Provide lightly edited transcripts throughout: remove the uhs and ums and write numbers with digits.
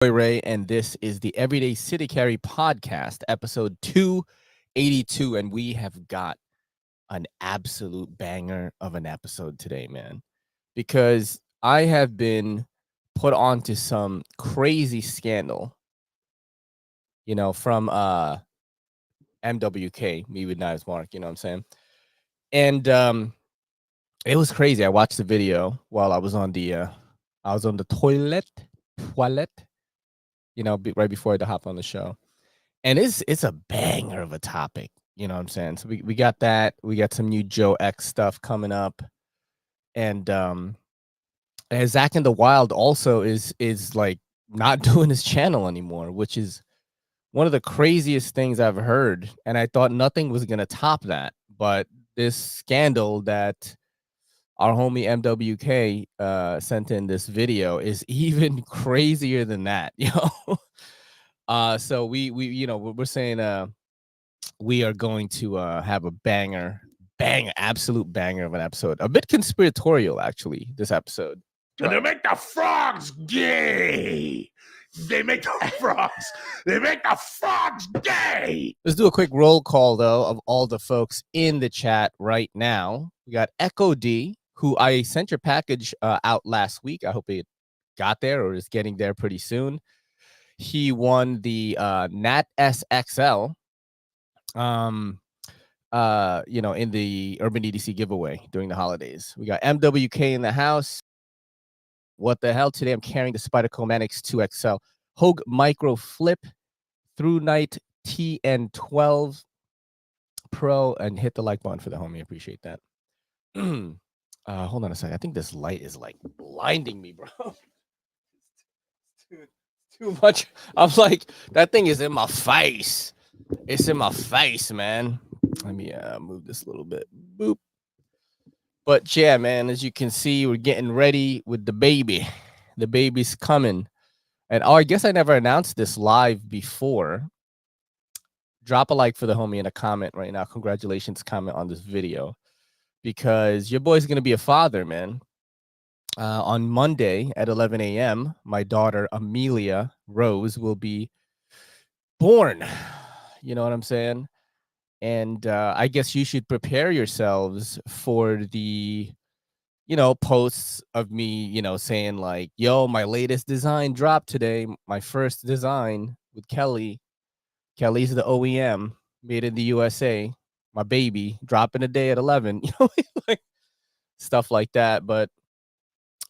Ray, and this is the Everyday City Carry podcast, episode 282. And we have got an absolute banger of an episode today, man, because I have been put onto some crazy scandal, from MWK, Me with Knives Mark, you know what I'm saying? And it was crazy. I watched the video while I was on the toilet, right before I had to hop on the show. And it's a banger of a topic, you know what I'm saying? So we got that. We got some new Joe X stuff coming up. And Zach in the Wild also is like not doing his channel anymore, which is one of the craziest things I've heard. And I thought nothing was gonna top that. But this scandal that our homie MWK sent in this video is even crazier than that, So we're saying we are going to have a absolute banger of an episode. A bit conspiratorial, actually, this episode. And they make the frogs gay. They make the frogs gay. Let's do a quick roll call, though, of all the folks in the chat right now. We got Echo D, who I sent your package out last week. I hope it got there or is getting there pretty soon. He won the Nat SXL. In the Urban EDC giveaway during the holidays. We got MWK in the house. What the hell? Today I'm carrying the Spyderco Manix 2XL Hogue Micro Flip Through Night TN12 Pro, and hit the like button for the homie. I appreciate that. Hold on a second. I think this light is like blinding me, bro. too much. I'm like, that thing is in my face. It's in my face, man. Let me move this a little bit. Boop. But yeah, man, as you can see, we're getting ready with the baby. The baby's coming. And I guess I never announced this live before. Drop a like for the homie and a comment right now. Congratulations, comment on this video. Because your boy's going to be a father, man. On Monday at 11 a.m., my daughter, Amelia Rose, will be born. You know what I'm saying? And I guess you should prepare yourselves for the, posts of me, saying like, yo, my latest design dropped today. My first design with Kelly. Kelly's the OEM, made in the USA. My baby, dropping a day at 11, like stuff like that. But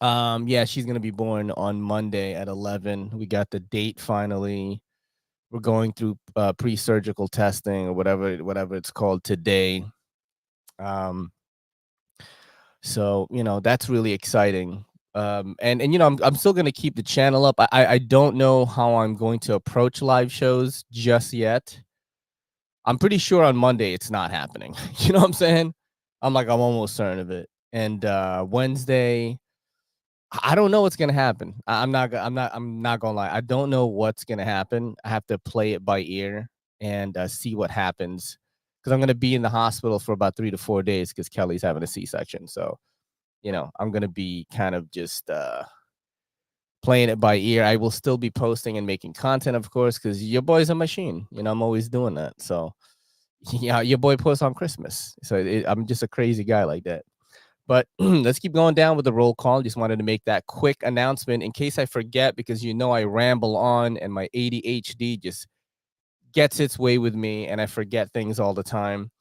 yeah, she's going to be born on Monday at 11. We got the date finally. We're going through pre-surgical testing or whatever it's called today. So that's really exciting. And I'm still gonna keep the channel up. I don't know how I'm going to approach live shows just yet. I'm pretty sure on Monday it's not happening. You know what I'm saying? I'm almost certain of it. And Wednesday, I don't know what's gonna happen. I'm not gonna lie. I don't know what's gonna happen. I have to play it by ear and see what happens, because I'm gonna be in the hospital for about 3 to 4 days because Kelly's having a C-section. So, I'm gonna be kind of just playing it by ear. I will still be posting and making content, of course, because your boy's a machine. I'm always doing that. So, yeah, your boy posts on Christmas. So I'm just a crazy guy like that. But let's keep going down with the roll call. Just wanted to make that quick announcement in case I forget, because I ramble on and my ADHD just gets its way with me and I forget things all the time.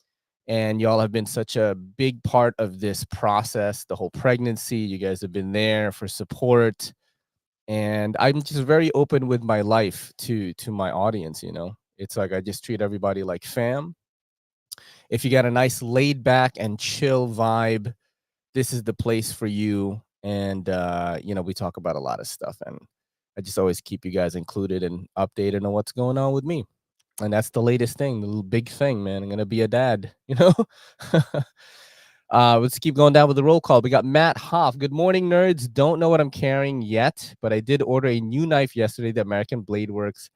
And y'all have been such a big part of this process, the whole pregnancy. You guys have been there for support. And I'm just very open with my life to my audience, It's like I just treat everybody like fam. If you got a nice laid back and chill vibe, this is the place for you. And we talk about a lot of stuff, and I just always keep you guys included and updated on what's going on with me. And that's the latest thing, the little big thing, man. I'm gonna be a dad. Let's keep going down with the roll call. We got Matt Hoff. Good morning, nerds. Don't know what I'm carrying yet, but I did order a new knife yesterday, the American Blade Works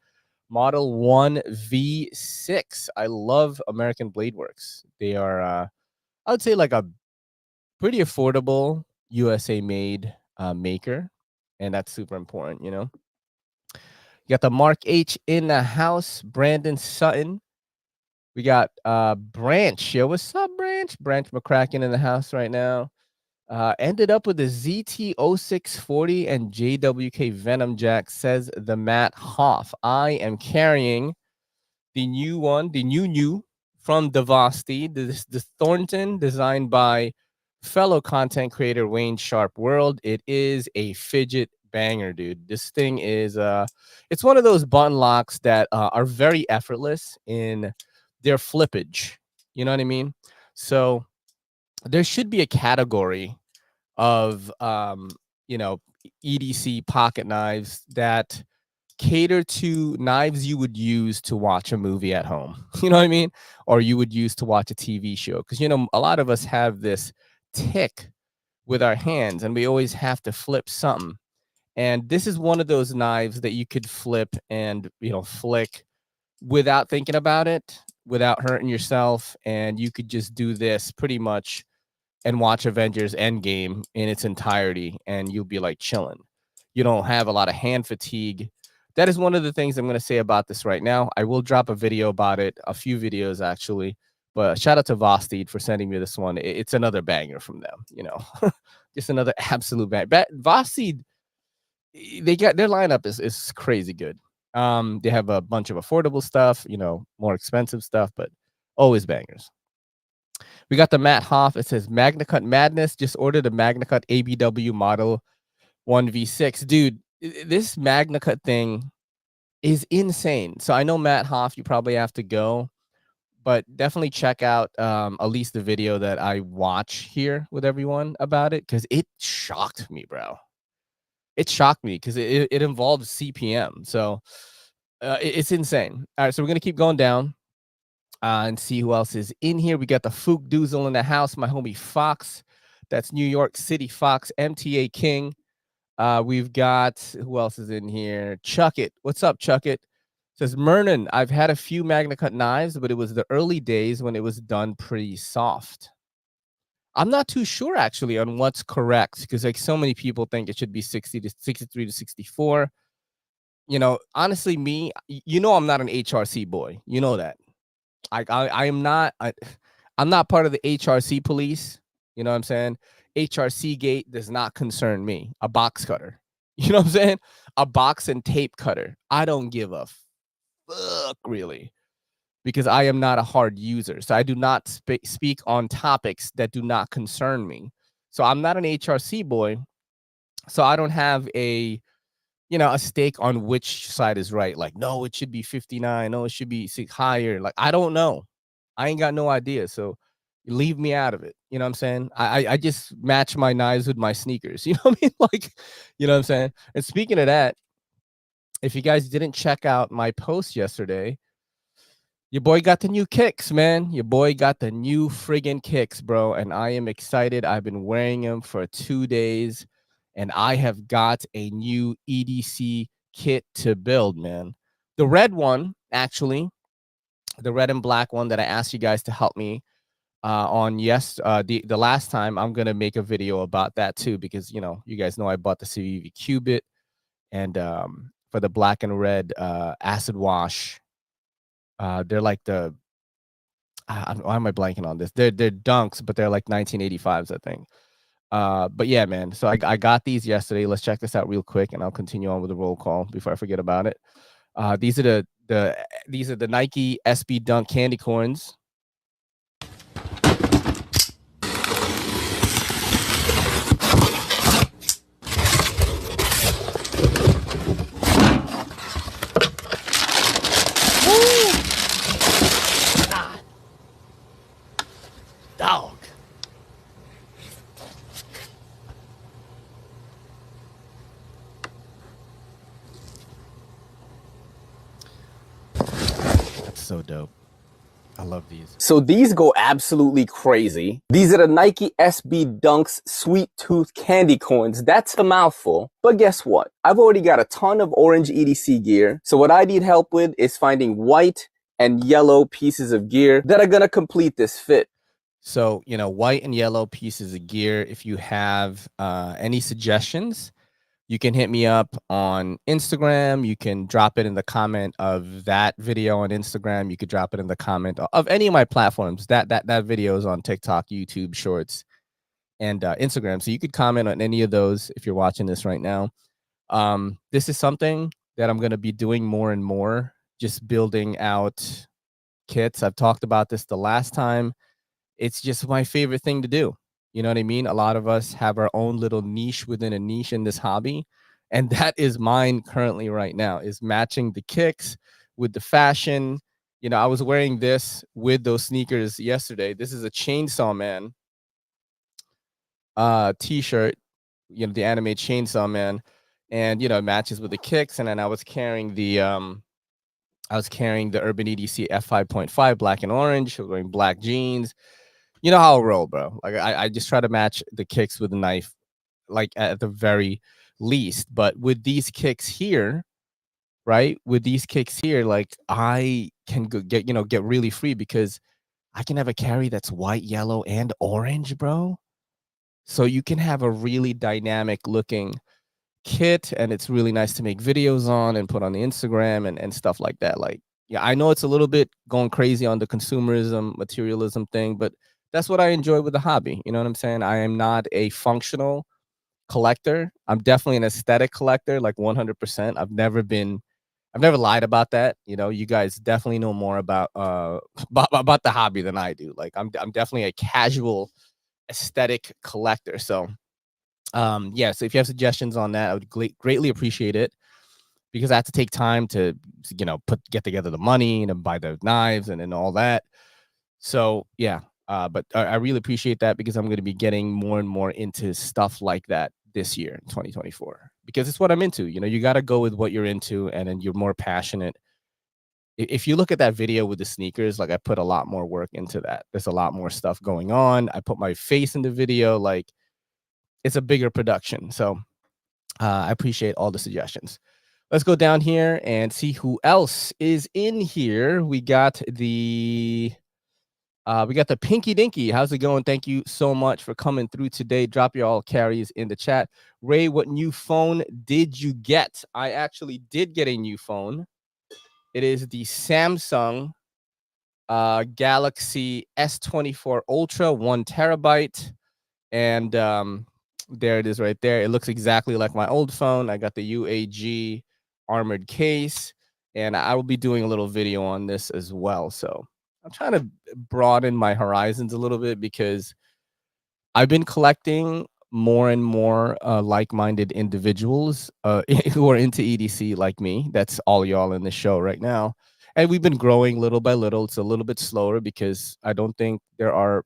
Model 1 V6. I love American Blade Works. They are I would say like a pretty affordable USA made maker, and that's super important. You got the Mark H in the house. Brandon Sutton. We got Branch. Yo, what's up, Branch? Branch McCracken in the house right now. Ended up with the ZT0640 and JWK Venom Jack, says the Matt Hoff. I am carrying the new one, the new from the Vosteed, the Thornton, designed by fellow content creator Wayne Sharp World. It is a fidget banger, dude. This thing is it's one of those button locks that are very effortless in their flippage. You know what I mean? So there should be a category of you know, EDC pocket knives that cater to knives you would use to watch a movie at home. You know what I mean? Or you would use to watch a TV show. Because, you know, a lot of us have this tick with our hands and we always have to flip something. And this is one of those knives that you could flip and, you know, flick without thinking about it, without hurting yourself. And you could just do this pretty much and watch Avengers Endgame in its entirety, and you'll be like chilling. You don't have a lot of hand fatigue. That is one of the things I'm going to say about this right now. I will drop a video about it, a few videos actually. But shout out to Vosteed for sending me this one. It's another banger from them, you know, just another absolute bang. Vosteed, they got their lineup is crazy good. They have a bunch of affordable stuff, you know, more expensive stuff, but always bangers. We got the Matt Hoff. It says Magnacut Madness. Just ordered a Magnacut ABW model 1V6. Dude, this Magnacut thing is insane. So I know Matt Hoff, you probably have to go, but definitely check out at least the video that I watch here with everyone about it, because it shocked me, bro. It shocked me because it involves CPM. So it's insane. All right, so we're going to keep going down. And see who else is in here. We got the Fook Doozle in the house, my homie Fox. That's New York City Fox, MTA King. We've got, who else is in here? Chuck It. What's up, Chuck It? Says, Mernon, I've had a few Magnacut knives, but it was the early days when it was done pretty soft. I'm not too sure, actually, on what's correct, because like so many people think it should be 60 to 63 to 64. You know, honestly, me, you know, I'm not an HRC boy. You know that. I am not. I'm not part of the HRC police. You know what I'm saying? HRC gate does not concern me. A box cutter. You know what I'm saying? A box and tape cutter. I don't give a fuck, really, because I am not a hard user. So I do not speak on topics that do not concern me. So I'm not an HRC boy. So I don't have a, you know, a stake on which side is right. Like, no, it should be 59. No, it should be higher. Like, I don't know. I ain't got no idea. So leave me out of it. You know what I'm saying? I just match my knives with my sneakers. You know what I mean? Like, you know what I'm saying? And speaking of that, if you guys didn't check out my post yesterday, your boy got the new kicks, man. Your boy got the new friggin' kicks, bro. And I am excited. I've been wearing them for 2 days. And I have got a new EDC kit to build, man. The red one, actually, the red and black one that I asked you guys to help me on the last time. I'm gonna make a video about that too, because you know, you guys know I bought the CVV Cubit, and for the black and red acid wash, they're like the why am I blanking on this? They're dunks, but they're like 1985s, I think. But yeah, man. So I got these yesterday. Let's check this out real quick, and I'll continue on with the roll call before I forget about it. These are the Nike SB Dunk candy corns. Dog. That's so dope. I love these. So these go absolutely crazy. These are the Nike SB Dunks Sweet Tooth Candy Corns. That's a mouthful. But guess what? I've already got a ton of orange EDC gear. So what I need help with is finding white and yellow pieces of gear that are gonna complete this fit. So, you know, white and yellow pieces of gear. If you have any suggestions, You can hit me up on Instagram. You can drop it in the comment of that video on Instagram. You could drop it in the comment of any of my platforms. That video is on TikTok, YouTube Shorts, and Instagram. So you could comment on any of those if you're watching this right now. This is something that I'm going to be doing more and more, just building out kits. I've talked about this the last time. It's just my favorite thing to do. You know what I mean? A lot of us have our own little niche within a niche in this hobby. And that is mine currently right now, is matching the kicks with the fashion. You know, I was wearing this with those sneakers yesterday. This is a Chainsaw Man t-shirt, you know, the anime Chainsaw Man. And, you know, it matches with the kicks. And then I was carrying the Urban EDC F5.5 black and orange. I was wearing black jeans. You know how I roll, bro. Like I just try to match the kicks with a knife, like at the very least. But with these kicks here, right? With these kicks here, like I can get really free because I can have a carry that's white, yellow, and orange, bro. So you can have a really dynamic looking kit, and it's really nice to make videos on and put on the Instagram and stuff like that. Like, yeah, I know it's a little bit going crazy on the consumerism, materialism thing, but that's what I enjoy with the hobby. You know what I'm saying? I am not a functional collector. I'm definitely an aesthetic collector, like 100%. I've never lied about that. You know, you guys definitely know more about about the hobby than I do. Like I'm definitely a casual aesthetic collector. So yeah, so if you have suggestions on that, I would greatly appreciate it, because I have to take time to, you know, get together the money and buy the knives and all that. So yeah, but I really appreciate that, because I'm going to be getting more and more into stuff like that this year, 2024, because it's what I'm into. You know, you got to go with what you're into, and then you're more passionate. If you look at that video with the sneakers, like I put a lot more work into that. There's a lot more stuff going on. I put my face in the video, like it's a bigger production. So I appreciate all the suggestions. Let's go down here and see who else is in here. We got the Pinky Dinky. How's it going? Thank you so much for coming through today. Drop your all carries in the chat. Ray, what new phone did you get? I actually did get a new phone. It is the Samsung Galaxy S24 Ultra, 1 terabyte. And there it is right there. It looks exactly like my old phone. I got the UAG armored case, and I will be doing a little video on this as well. So I'm trying to broaden my horizons a little bit, because I've been collecting more and more like-minded individuals who are into EDC like me. That's all y'all in the show right now. And we've been growing little by little. It's a little bit slower because I don't think there are,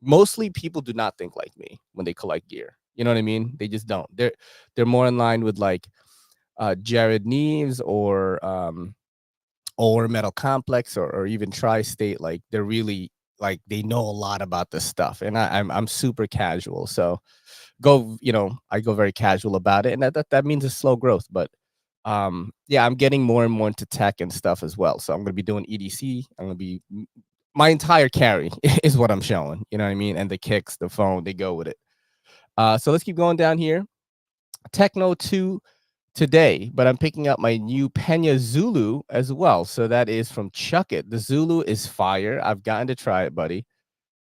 mostly people do not think like me when they collect gear. You know what I mean? They just don't. They're more in line with like Jared Neves or Metal Complex or even Tri-State. Like they're really, like they know a lot about this stuff, and I'm super casual. So I go very casual about it, and that means a slow growth. But yeah, I'm getting more and more into tech and stuff as well. So I'm gonna be doing EDC. I'm gonna be, my entire carry is what I'm showing. You know what I mean? And the kicks, the phone, they go with it. So let's keep going down here. Techno 2 today, but I'm picking up my new Pena Zulu as well. So that is from Chuck It. The Zulu is fire. I've gotten to try it, buddy.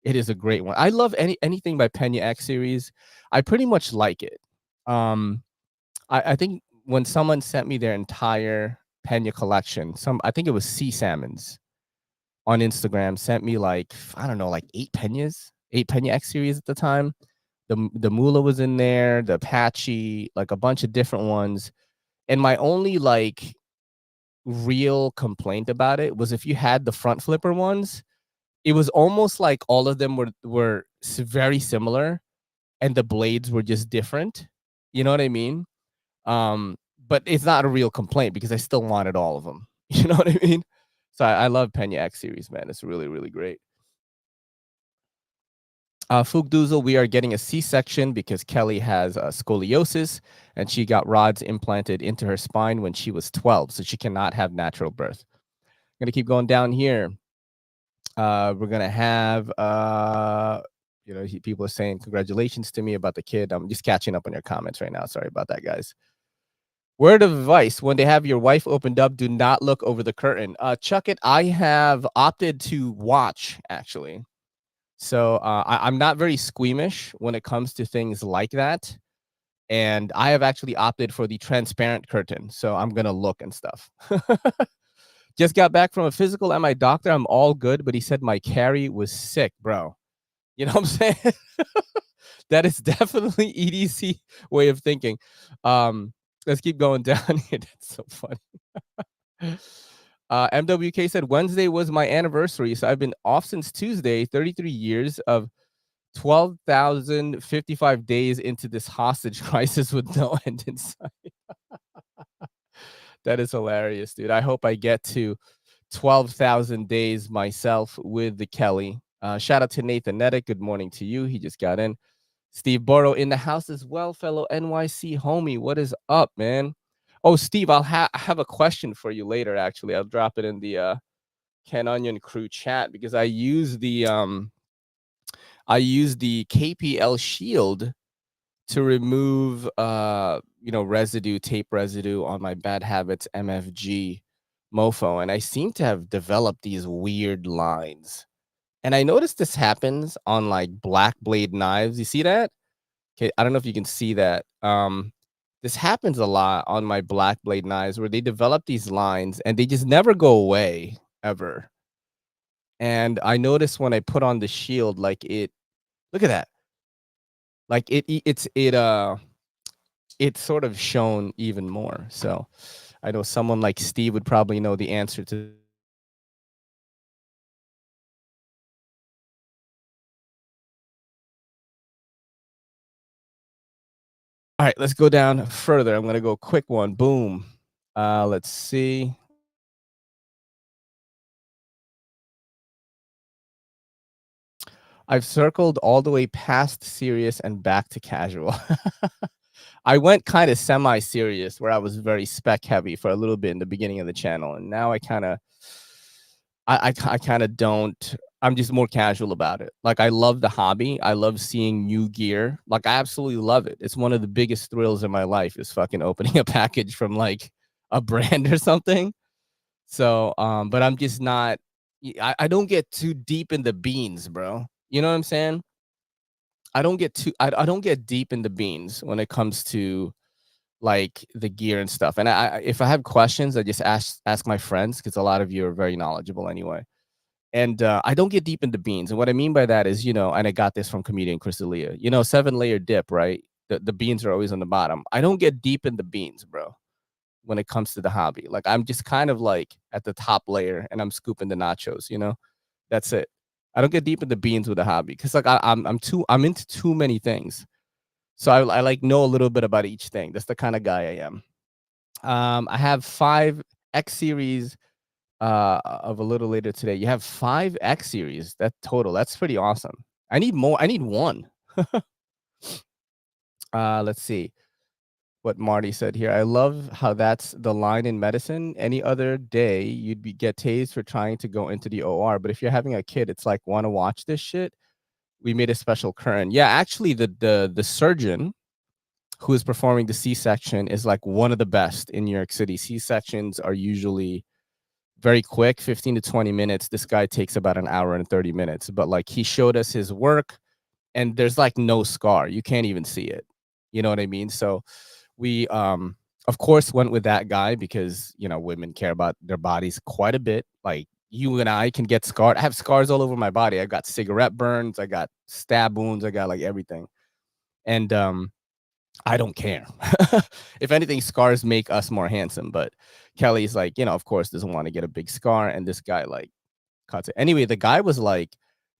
It is a great one. I love anything by Pena X series. I pretty much like it. I think when someone sent me their entire Pena collection, I think it was Sea Salmons on Instagram, sent me like, I don't know, like 8 Pena X series at the time. The Mula was in there, the Apache, like a bunch of different ones. And my only like real complaint about it was, if you had the front flipper ones, it was almost like all of them were very similar, and the blades were just different. You know what I mean? But it's not a real complaint, because I still wanted all of them. You know what I mean? So I love Pena X series, man. It's really, really great. Fugdoozle, we are getting a C-section because Kelly has scoliosis, and she got rods implanted into her spine when she was 12, so she cannot have natural birth. I'm going to keep going down here. We're going to have, people are saying congratulations to me about the kid. I'm just catching up on your comments right now. Sorry about that, guys. Word of advice: when they have your wife opened up, do not look over the curtain. Chuck it. I have opted to watch, actually. So I'm not very squeamish when it comes to things like that. And I have actually opted for the transparent curtain. So I'm going to look and stuff. Just got back from a physical at my doctor. I'm all good, but he said my carry was sick, bro. You know what I'm saying? That is definitely EDC way of thinking. Let's keep going down here. That's so funny. MWK said Wednesday was my anniversary, so I've been off since Tuesday. 33 years of 12,055 days into this hostage crisis with no end in sight. That is hilarious, dude. I hope I get to 12,000 days myself with the Kelly. Shout out to Nathan Netta. Good morning to you. He just got in. Steve Borrow in the house as well, fellow NYC homie. What is up, man? Oh, Steve, I'll have a question for you later. Actually, I'll drop it in the Ken Onion Crew chat because I use the KPL Shield to remove residue, tape residue on my Bad Habits MFG mofo, and I seem to have developed these weird lines. And I noticed this happens on like black blade knives. You see that? Okay, I don't know if you can see that. This happens a lot on my black blade knives where they develop these lines and they just never go away ever. And I noticed when I put on the shield, like look at that. Like it's sort of shown even more. So I know someone like Steve would probably know the answer to. All right, let's go down further. I'm going to go quick one. Boom. Let's see. I've circled all the way past serious and back to casual. I went kind of semi-serious where I was very spec heavy for a little bit in the beginning of the channel. And now I kind of, I kind of don't, I'm just more casual about it. Like I love the hobby. I love seeing new gear. Like I absolutely love it. It's one of the biggest thrills in my life is fucking opening a package from like a brand or something. So, but I'm just not, I don't get too deep in the beans, bro. You know what I'm saying? I don't get deep in the beans when it comes to like the gear and stuff. And if I have questions, I just ask my friends because a lot of you are very knowledgeable anyway. And I don't get deep in the beans. And what I mean by that is, and I got this from comedian Chris D'Elia, 7-layer dip, right? The beans are always on the bottom. I don't get deep in the beans, bro, when it comes to the hobby. Like I'm just kind of like at the top layer and I'm scooping the nachos, That's it. I don't get deep in the beans with the hobby because like I'm into too many things. So I like know a little bit about each thing. That's the kind of guy I am. I have 5 X series of a little later today. You have 5 X series. That total. That's pretty awesome. I need more. I need one. Let's see what Marty said here. I love how that's the line in medicine. Any other day, you'd get tased for trying to go into the OR. But if you're having a kid, it's like, want to watch this shit? We made a special current. Yeah, actually, the surgeon who is performing the C-section is like one of the best in New York City. C-sections are usually very quick, 15 to 20 minutes. This guy takes about an hour and 30 minutes. But like he showed us his work and there's like no scar. You can't even see it. You know what I mean? So we of course went with that guy because women care about their bodies quite a bit. Like you and I can get scarred. I have scars all over my body. I've got cigarette burns, I got stab wounds, I got like everything. And I don't care. If anything, scars make us more handsome. But Kelly's like, of course doesn't want to get a big scar. And this guy like cuts it. Anyway, the guy was like,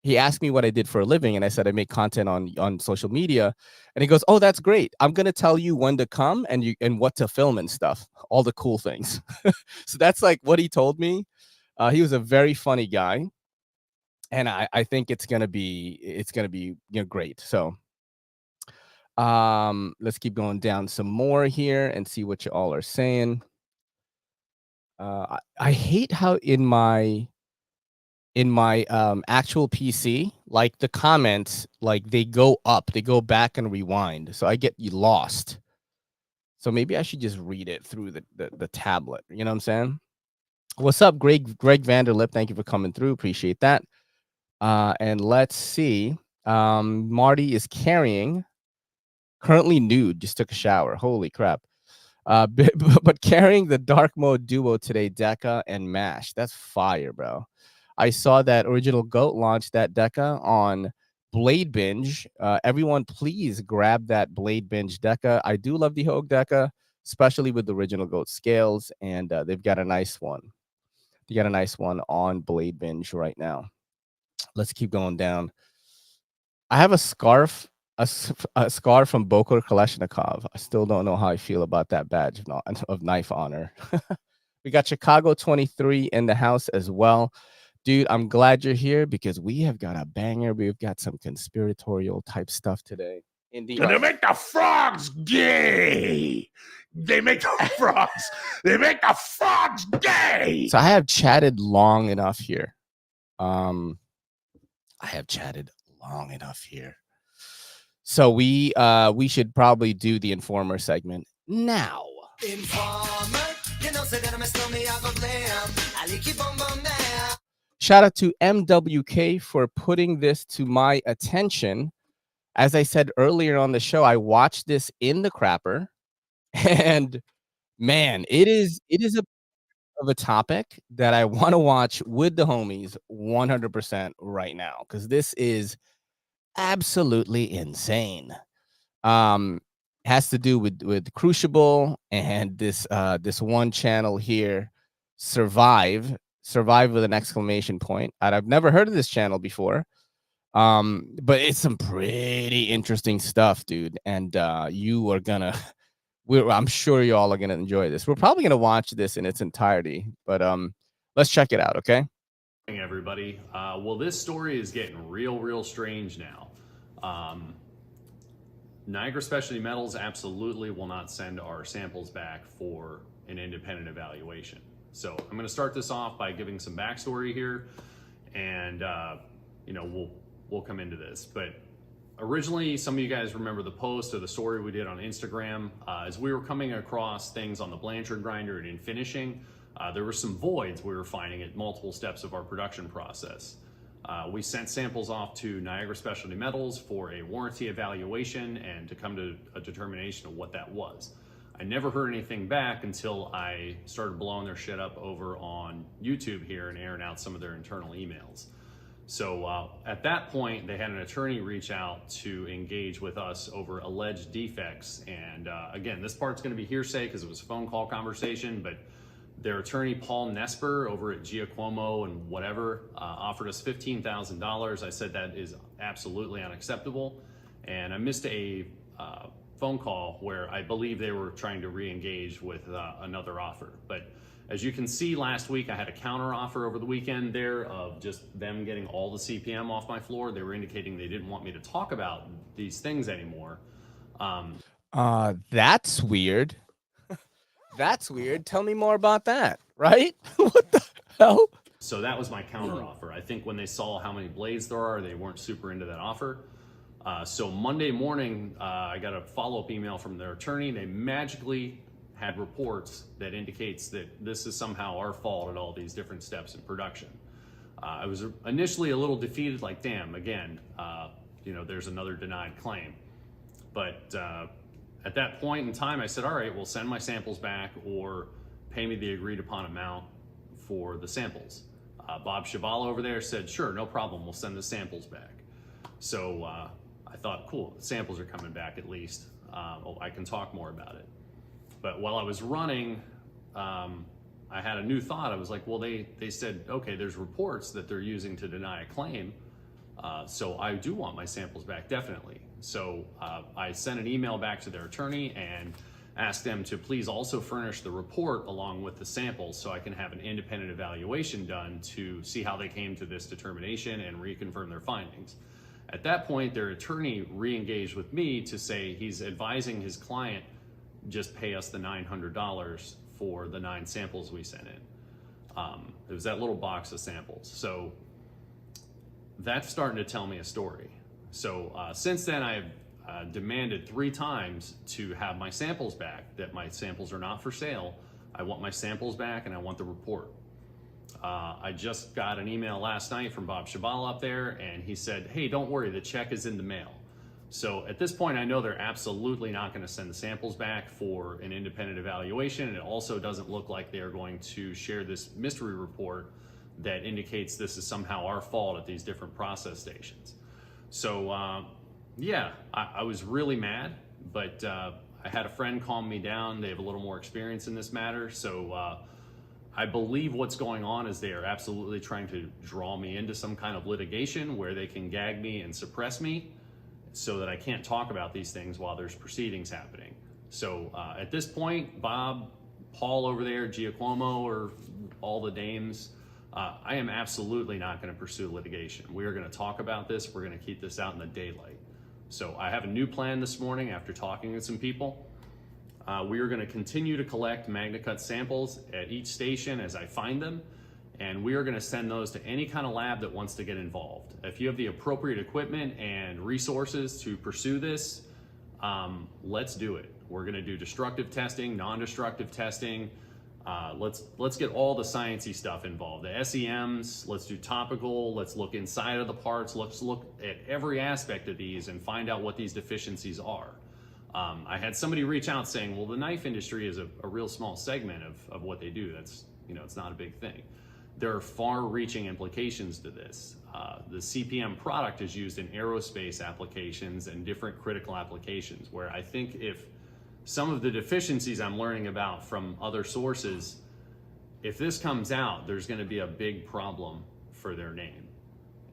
he asked me what I did for a living, and I said I make content on social media. And he goes, "Oh, that's great. I'm gonna tell you when to come and what to film and stuff, all the cool things." So that's like what he told me. He was a very funny guy, and I think it's gonna be great. So let's keep going down some more here and see what you all are saying. I hate how in my actual PC, like the comments, like they go up, they go back and rewind. So I get lost. So maybe I should just read it through the tablet. You know what I'm saying? What's up, Greg Vanderlip? Thank you for coming through. Appreciate that. And let's see. Marty is carrying, currently nude, just took a shower. Holy crap. But carrying the dark mode duo today, Deca and Mash. That's fire, bro. I saw that Original Goat launched that Deca on Blade Binge. Everyone, please grab that Blade Binge Deca. I do love the Hogue Deca, especially with the Original Goat scales, and they've got a nice one. They got a nice one on Blade Binge right now. Let's keep going down. I have a scarf, a scarf from Bokor Kalashnikov. I still don't know how I feel about that badge of knife honor. We got Chicago 23 in the house as well. Dude, I'm glad you're here because we have got a banger. We've got some conspiratorial type stuff today. Indeed. And they make the frogs gay. They make the frogs gay. So I have chatted long enough here. So we should probably do the Informer segment now. Shout out to MWK for putting this to my attention. As I said earlier on the show, I watched this in the crapper, and man, it is a topic that I want to watch with the homies 100% right now, because this is absolutely insane. Has to do with Crucible and this one channel here, Survive with an exclamation point. And I've never heard of this channel before. But it's some pretty interesting stuff, dude. And you are gonna I'm sure you all are gonna enjoy this. We're probably gonna watch this in its entirety, but let's check it out, okay? Hey everybody. Well, this story is getting real strange now. Niagara Specialty Metals absolutely will not send our samples back for an independent evaluation. So I'm going to start this off by giving some backstory here, and you know, we'll come into this. But originally, some of you guys remember the post or the story we did on Instagram. As we were coming across things on the Blanchard grinder and in finishing, there were some voids we were finding at multiple steps of our production process. We sent samples off to Niagara Specialty Metals for a warranty evaluation and to come to a determination of what that was. I never heard anything back until I started blowing their shit up over on YouTube here and airing out some of their internal emails. So at that point, they had an attorney reach out to engage with us over alleged defects. And again, this part's gonna be hearsay because it was a phone call conversation, but their attorney, Paul Nesper, over at Giacomo and whatever, offered us $15,000. I said that is absolutely unacceptable. And I missed a phone call where I believe they were trying to re-engage with another offer. But as you can see, last week I had a counter offer over the weekend there of just them getting all the CPM off my floor. They were indicating they didn't want me to talk about these things anymore. That's weird. That's weird. Tell me more about that, right? What the hell? So that was my counter offer. I think when they saw how many blades there are, they weren't super into that offer. So Monday morning, I got a follow-up email from their attorney. They magically had reports that indicates that this is somehow our fault at all these different steps in production. I was initially a little defeated, like, damn, again, you know, there's another denied claim. But at that point in time, I said, all right, we'll send my samples back or pay me the agreed upon amount for the samples. Bob Chavala over there said, sure, no problem, we'll send the samples back. So I thought, cool, the samples are coming back at least. I can talk more about it. But while I was running, I had a new thought. I was like, well, they said, okay, there's reports that they're using to deny a claim. So I do want my samples back, definitely. So I sent an email back to their attorney and asked them to please also furnish the report along with the samples so I can have an independent evaluation done to see how they came to this determination and reconfirm their findings. At that point, their attorney re-engaged with me to say he's advising his client just pay us the $900 for the 9 samples we sent in. It was that little box of samples. So that's starting to tell me a story. So since then, demanded 3 times to have my samples back, that my samples are not for sale. I want my samples back and I want the report. I just got an email last night from Bob Shabal up there, and he said, hey, don't worry, the check is in the mail. So at this point, I know they're absolutely not going to send the samples back for an independent evaluation. And it also doesn't look like they're going to share this mystery report that indicates this is somehow our fault at these different process stations. So yeah, I was really mad, but I had a friend calm me down. They have a little more experience in this matter. So I believe what's going on is they are absolutely trying to draw me into some kind of litigation where they can gag me and suppress me so that I can't talk about these things while there's proceedings happening. So at this point, Bob, Paul over there, Giacomo, or all the dames, I am absolutely not going to pursue litigation. We are going to talk about this. We're going to keep this out in the daylight. So I have a new plan this morning after talking to some people. We are going to continue to collect Magnacut samples at each station as I find them, and we are going to send those to any kind of lab that wants to get involved. If you have the appropriate equipment and resources to pursue this, let's do it. We're going to do destructive testing, non-destructive testing. Let's get all the sciencey stuff involved. The SEMs, let's do topical, let's look inside of the parts, let's look at every aspect of these and find out what these deficiencies are. I had somebody reach out saying, well, the knife industry is a real small segment of what they do. That's, it's not a big thing. There are far-reaching implications to this. The CPM product is used in aerospace applications and different critical applications, where I think if some of the deficiencies I'm learning about from other sources, if this comes out, there's going to be a big problem for their name.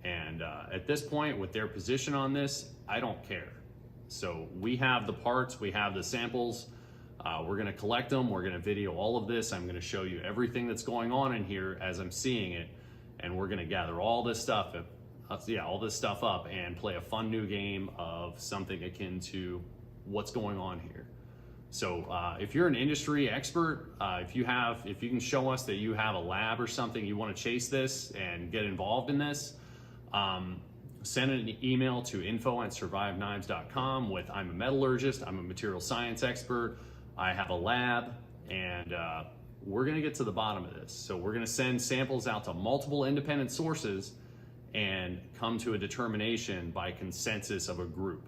And at this point, with their position on this, I don't care. So we have the parts, we have the samples, we're going to collect them, we're going to video all of this, I'm going to show you everything that's going on in here as I'm seeing it, and we're going to gather all this stuff up and play a fun new game of something akin to what's going on here. So if you're an industry expert, if you can show us that you have a lab or something, you want to chase this and get involved in this, send an email to info@surviveknives.com with, I'm a metallurgist, I'm a material science expert, I have a lab, and we're going to get to the bottom of this. So we're going to send samples out to multiple independent sources and come to a determination by consensus of a group.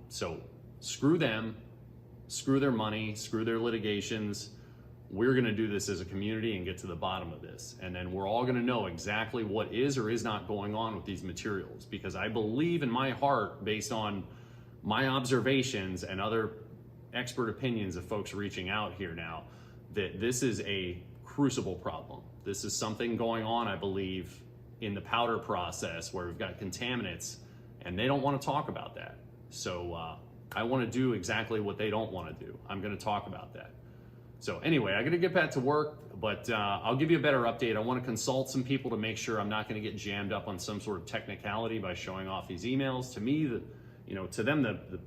So screw them, screw their money, screw their litigations. We're going to do this as a community and get to the bottom of this. And then we're all going to know exactly what is or is not going on with these materials. Because I believe in my heart, based on my observations and other expert opinions of folks reaching out here now, that this is a crucible problem. This is something going on, I believe, in the powder process where we've got contaminants, and they don't want to talk about that. So I want to do exactly what they don't want to do. I'm going to talk about that. So anyway, I got to get back to work, but I'll give you a better update. I want to consult some people to make sure I'm not going to get jammed up on some sort of technicality by showing off these emails. To me, to them, the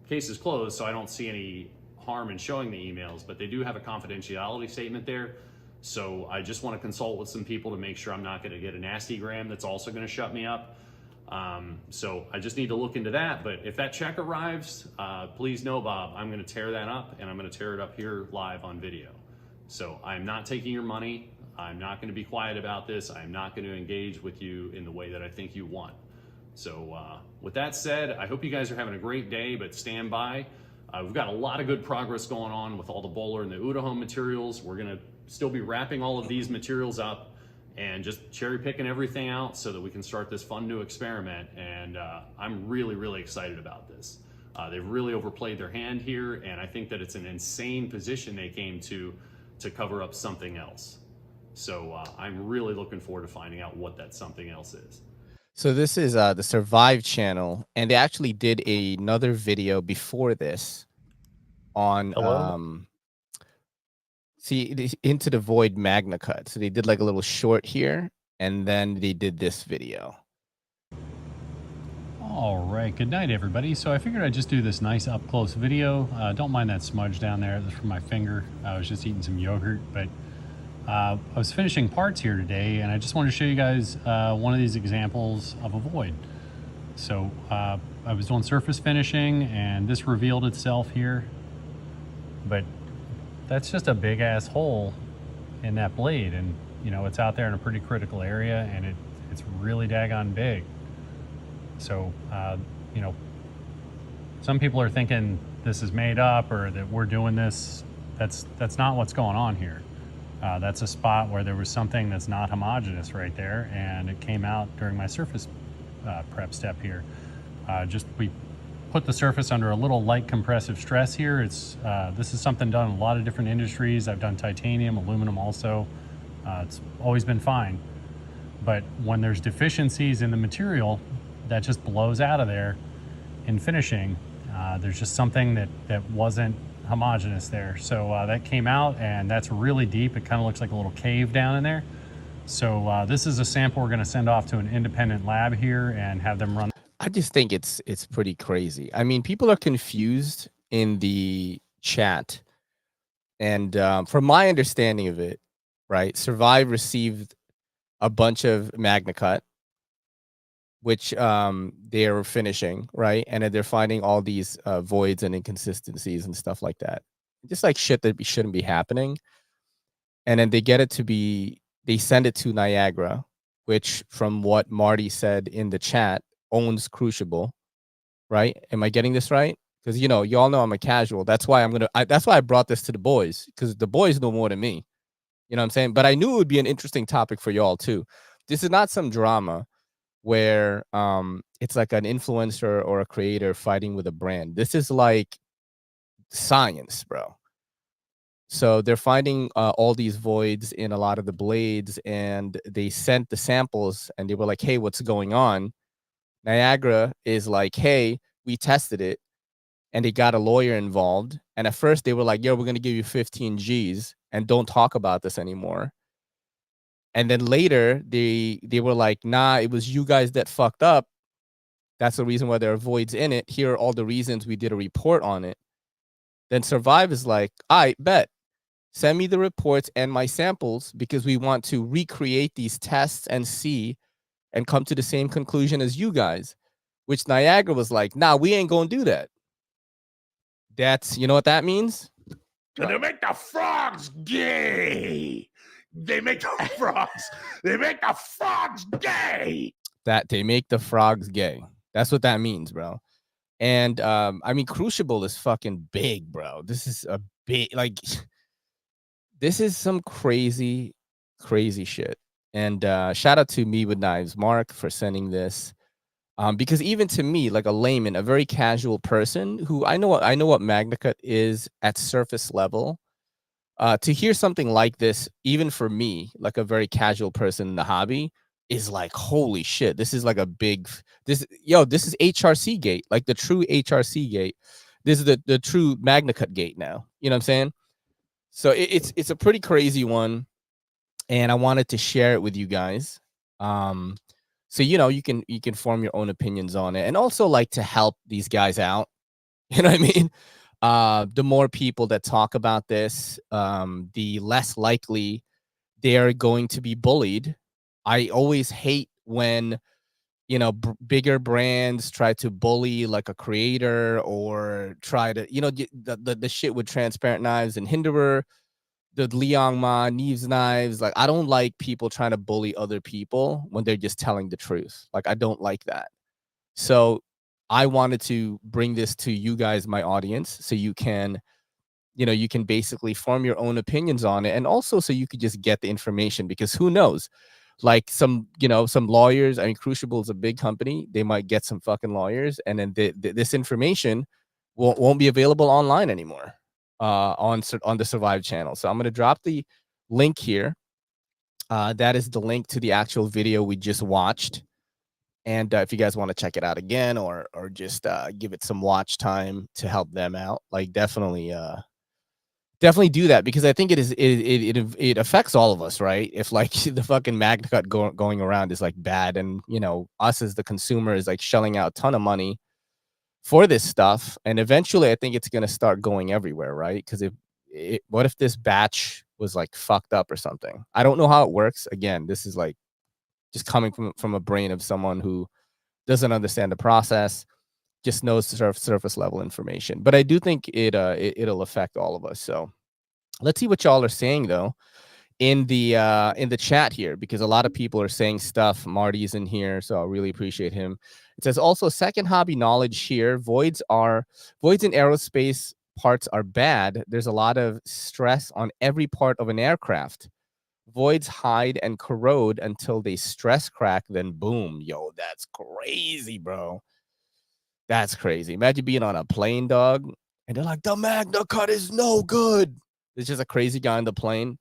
case is closed, so I don't see any harm in showing the emails, but they do have a confidentiality statement there. So I just want to consult with some people to make sure I'm not going to get a nasty gram that's also going to shut me up. So I just need to look into that. But if that check arrives, please know, Bob, I'm going to tear that up, and I'm going to tear it up here live on video. So I'm not taking your money. I'm not going to be quiet about this. I'm not going to engage with you in the way that I think you want. So with that said, I hope you guys are having a great day, but stand by. We've got a lot of good progress going on with all the Bowler and the Udahome materials. We're going to still be wrapping all of these materials up and just cherry picking everything out so that we can start this fun new experiment. And I'm really, really excited about this. They've really overplayed their hand here, and I think that it's an insane position they came to cover up something else. So I'm really looking forward to finding out what that something else is. So this is the Survive channel, and they actually did another video before this on Into the Void Magnacut. So they did like a little short here, and then they did this video. All right, good night, everybody. So I figured I'd just do this nice up-close video. Don't mind that smudge down there. That's from my finger. I was just eating some yogurt, but I was finishing parts here today, and I just wanted to show you guys one of these examples of a void. So I I was doing surface finishing and this revealed itself here, but that's just a big ass hole in that blade, and you know, it's out there in a pretty critical area, and it's really daggone big. So you know, some people are thinking this is made up or that we're doing this. That's not what's going on here. That's a spot where there was something that's not homogeneous right there, and it came out during my surface prep step here. We put the surface under a little light compressive stress here. This is something done in a lot of different industries. I've done titanium, aluminum also. It's always been fine. But when there's deficiencies in the material, that just blows out of there in finishing. There's just something that wasn't homogeneous there. So that came out, and that's really deep. It kind of looks like a little cave down in there. So this is a sample we're going to send off to an independent lab here and have them run. I just think it's pretty crazy. I mean, people are confused in the chat, and from my understanding of it, right, Survive received a bunch of Magnacut, which they're finishing, right, and then they're finding all these voids and inconsistencies and stuff like that, just like shit that shouldn't be happening. And then they send it to Niagara, which, from what Marty said in the chat, owns Crucible, right? Am I getting this right? Because, you know, y'all know I'm a casual. That's why that's why I brought this to the boys, because the boys know more than me. You know what I'm saying? But I knew it would be an interesting topic for y'all too. This is not some drama where it's like an influencer or a creator fighting with a brand. This is like science, bro. So they're finding all these voids in a lot of the blades, and they sent the samples, and they were like, hey, what's going on? Niagara is like, hey, we tested it, and they got a lawyer involved. And at first they were like, yo, we're going to give you 15 G's and don't talk about this anymore. And then later they were like, nah, it was you guys that fucked up. That's the reason why there are voids in it. Here are all the reasons. We did a report on it. Then Survive is like, I bet. Send me the reports and my samples, because we want to recreate these tests and see and come to the same conclusion as you guys. Which Niagara was like, nah, we ain't gonna do that. That's, you know what that means? And they make the frogs gay. They make the frogs gay. That they make the frogs gay. That's what that means, bro. And I mean, Crucible is fucking big, bro. This is a big, like, this is some crazy shit. And shout out to Me With Knives, Mark, for sending this. Because even to me, like a layman, a very casual person who I know what Magnacut is at surface level, to hear something like this, even for me, like a very casual person in the hobby, is like, holy shit, this is like a big, this is HRC gate, like the true HRC gate. This is the true Magnacut gate now. You know what I'm saying? So it's a pretty crazy one, and I wanted to share it with you guys. So, you know, you can form your own opinions on it, and also like to help these guys out. You know what I mean? The more people that talk about this, the less likely they are going to be bullied. I always hate when, you know, bigger brands try to bully like a creator, or try to, you know, the shit with Transparent Knives and Hinderer, the Liangma, Knives Knives. Like, I don't like people trying to bully other people when they're just telling the truth. Like, I don't like that. So I wanted to bring this to you guys, my audience, so you can, you know, you can basically form your own opinions on it. And also so you could just get the information, because who knows, like some, you know, some lawyers, I mean, Crucible is a big company. They might get some fucking lawyers, and then this information won't be available online anymore. On the Survive channel. So I'm going to drop the link here. That is the link to the actual video we just watched. And if you guys want to check it out again, or just give it some watch time to help them out, like definitely do that, because I think it affects all of us, right? If like the fucking Magnacut going around is like bad, and you know, us as the consumer is like shelling out a ton of money for this stuff, and eventually I think it's going to start going everywhere, right? Because what if this batch was like fucked up or something? I don't know how it works. Again, this is like just coming from a brain of someone who doesn't understand the process. just knows surface level information. But I do think it'll affect all of us. So let's see what y'all are saying though in the chat here, because a lot of people are saying stuff. Marty's in here, so I really appreciate him. It says also second hobby knowledge here. Voids in aerospace parts are bad. There's a lot of stress on every part of an aircraft. Voids hide and corrode until they stress crack, then boom. Yo, that's crazy, bro. That's crazy. Imagine being on a plane, dog, and they're like, the Magnacut is no good. There's just a crazy guy on the plane.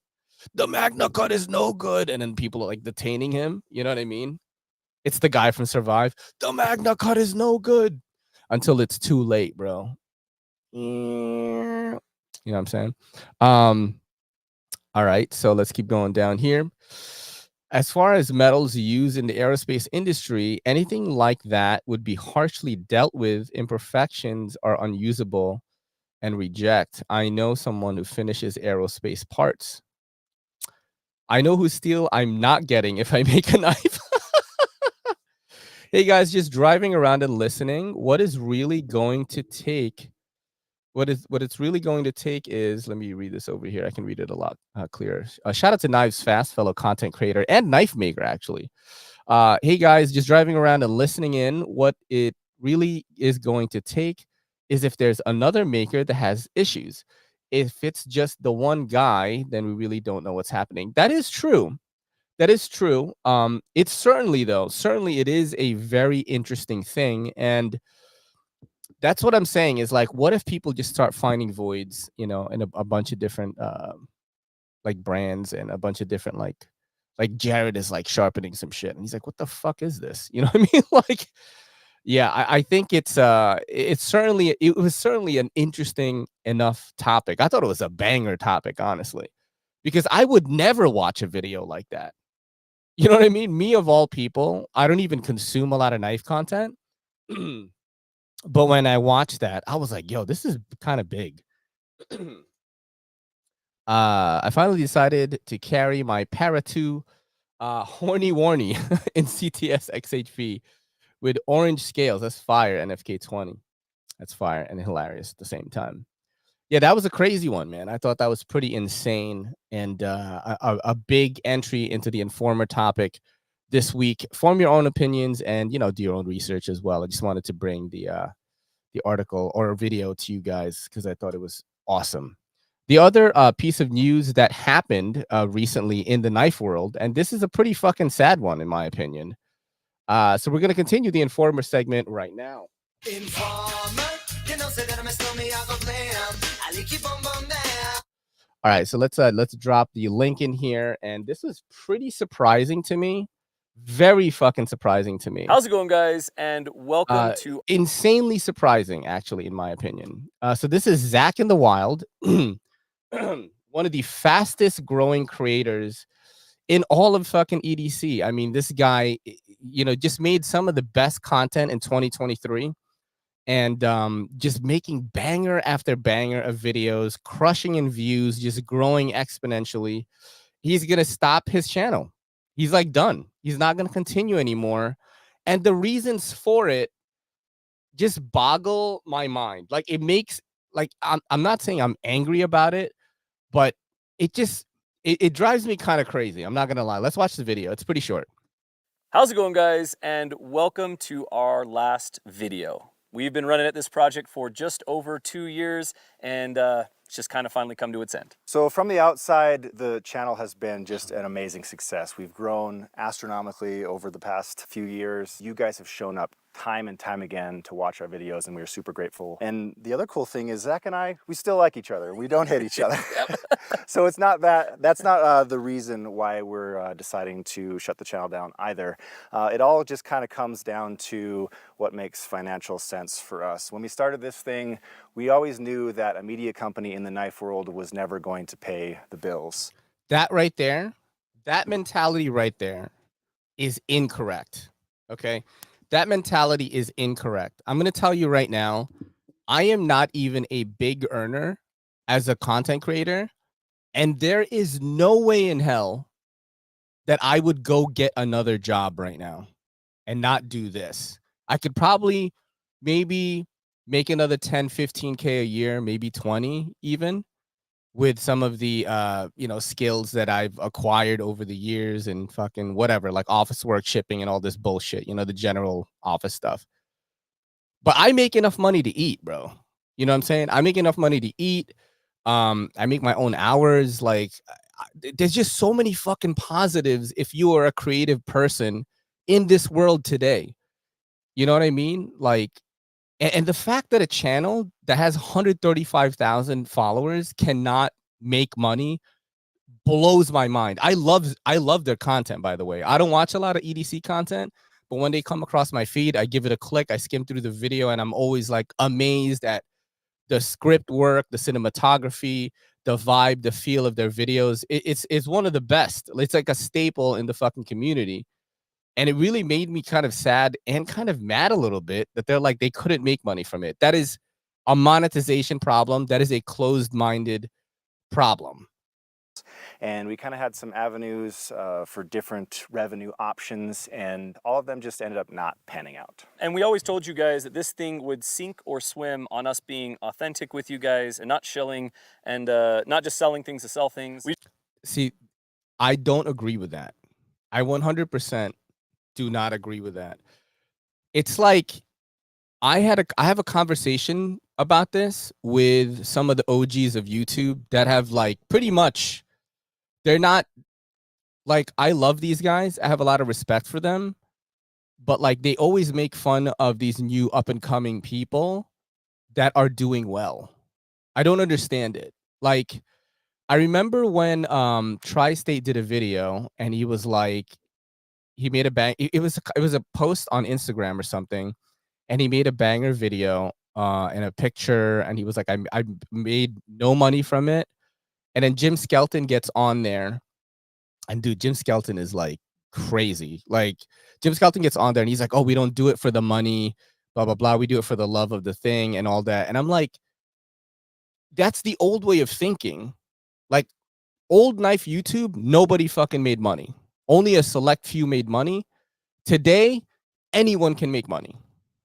The Magnacut is no good. And then people are like detaining him. You know what I mean? It's the guy from Survive. The Magnacut is no good. Until it's too late, bro. You know what I'm saying? All right, so let's keep going down here. As far as metals used in the aerospace industry, anything like that would be harshly dealt with. Imperfections are unusable and reject. I know someone who finishes aerospace parts. I know whose steel I'm not getting if I make a knife. Hey guys, just driving around and listening. What it's really going to take is, let me read this over here. I can read it a lot clearer. Shout out to Knives Fast, fellow content creator and knife maker, actually. Hey guys, just driving around and listening in. What it really is going to take is if there's another maker that has issues. If it's just the one guy, then we really don't know what's happening. That is true. That is true. It's certainly it is a very interesting thing. And that's what I'm saying is like, what if people just start finding voids, in a bunch of different like brands and a bunch of different like Jared is like sharpening some shit and he's like, what the fuck is this? You know what I mean? Like, yeah, I think it was certainly an interesting enough topic. I thought it was a banger topic, honestly, because I would never watch a video like that. You know what I mean? Me of all people, I don't even consume a lot of knife content. But when I watched that, I was like, yo, this is kind of big. I finally decided to carry my Para 2 Horny Warny in CTS XHV with orange scales. That's fire. NFK 20. That's fire and hilarious at the same time. Yeah, that was a crazy one, man. I thought that was pretty insane and a big entry into the Informer topic this week. Form your own opinions and, do your own research as well. I just wanted to bring the article or video to you guys because I thought it was awesome. The other piece of news that happened recently in the knife world, and this is a pretty fucking sad one, in my opinion. So we're going to continue the Informer segment right now. All right, so let's drop the link in here, and this is pretty surprising to me. Very fucking surprising to me. How's it going, guys? And welcome to insanely surprising, actually, in my opinion. So this is Zach in the Wild, one of the fastest growing creators in all of fucking EDC. I mean, this guy, just made some of the best content in 2023. And just making banger after banger of videos, crushing in views, just growing exponentially. He's going to stop his channel. He's like done. He's not going to continue anymore. And the reasons for it just boggle my mind. Like it makes, like, I'm not saying I'm angry about it, but it just, it drives me kind of crazy. I'm not going to lie. Let's watch the video. It's pretty short. How's it going, guys? And welcome to our last video. We've been running at this project for just over 2 years, and it's just kind of finally come to its end. So from the outside, the channel has been just an amazing success. We've grown astronomically over the past few years. You guys have shown up time and time again to watch our videos, and we're super grateful. And the other cool thing is Zach and I, we still like each other. We don't hate each other. So it's not that's not the reason why we're deciding to shut the channel down either. It all just kind of comes down to what makes financial sense for us. When we started this thing, we always knew that a media company in the knife world was never going to pay the bills. That right there, that mentality right there is incorrect. Okay? That mentality is incorrect. I'm going to tell you right now, I am not even a big earner as a content creator, and there is no way in hell that I would go get another job right now and not do this. I could probably maybe make another 10, 15K a year, maybe 20 even, with some of the skills that I've acquired over the years and fucking whatever, like office work, shipping, and all this bullshit, the general office stuff. But I make enough money to eat, bro. You know what I'm saying? I make enough money to eat. I make my own hours. Like, there's just so many fucking positives if you are a creative person in this world today. You know what I mean? Like, and the fact that a channel that has 135,000 followers cannot make money blows my mind. I love their content, by the way. I don't watch a lot of EDC content, but when they come across my feed, I give it a click, I skim through the video, and I'm always like amazed at the script work, the cinematography, the vibe, the feel of their videos. It's one of the best. It's like a staple in the fucking community. And it really made me kind of sad and kind of mad a little bit that they're like, they couldn't make money from it. That is a monetization problem. That is a closed-minded problem. And we kind of had some avenues for different revenue options, and all of them just ended up not panning out. And we always told you guys that this thing would sink or swim on us being authentic with you guys and not shilling and not just selling things to sell things. See, I don't agree with that. I 100% do not agree with that. It's like I have a conversation about this with some of the OGs of YouTube that have like pretty much, they're not like, I love these guys. I have a lot of respect for them, but like they always make fun of these new up and coming people that are doing well. I don't understand it. Like, I remember when Tri-State did a video and he was like, he made a bang. It was a post on Instagram or something, and he made a banger video and a picture, and he was like, I made no money from it. And then Jim Skelton gets on there, and dude, Jim Skelton is like crazy. Like, Jim Skelton gets on there and he's like, oh, we don't do it for the money, blah, blah, blah. We do it for the love of the thing and all that. And I'm like, that's the old way of thinking. Like, old knife YouTube, nobody fucking made money. Only a select few made money. Today, anyone can make money.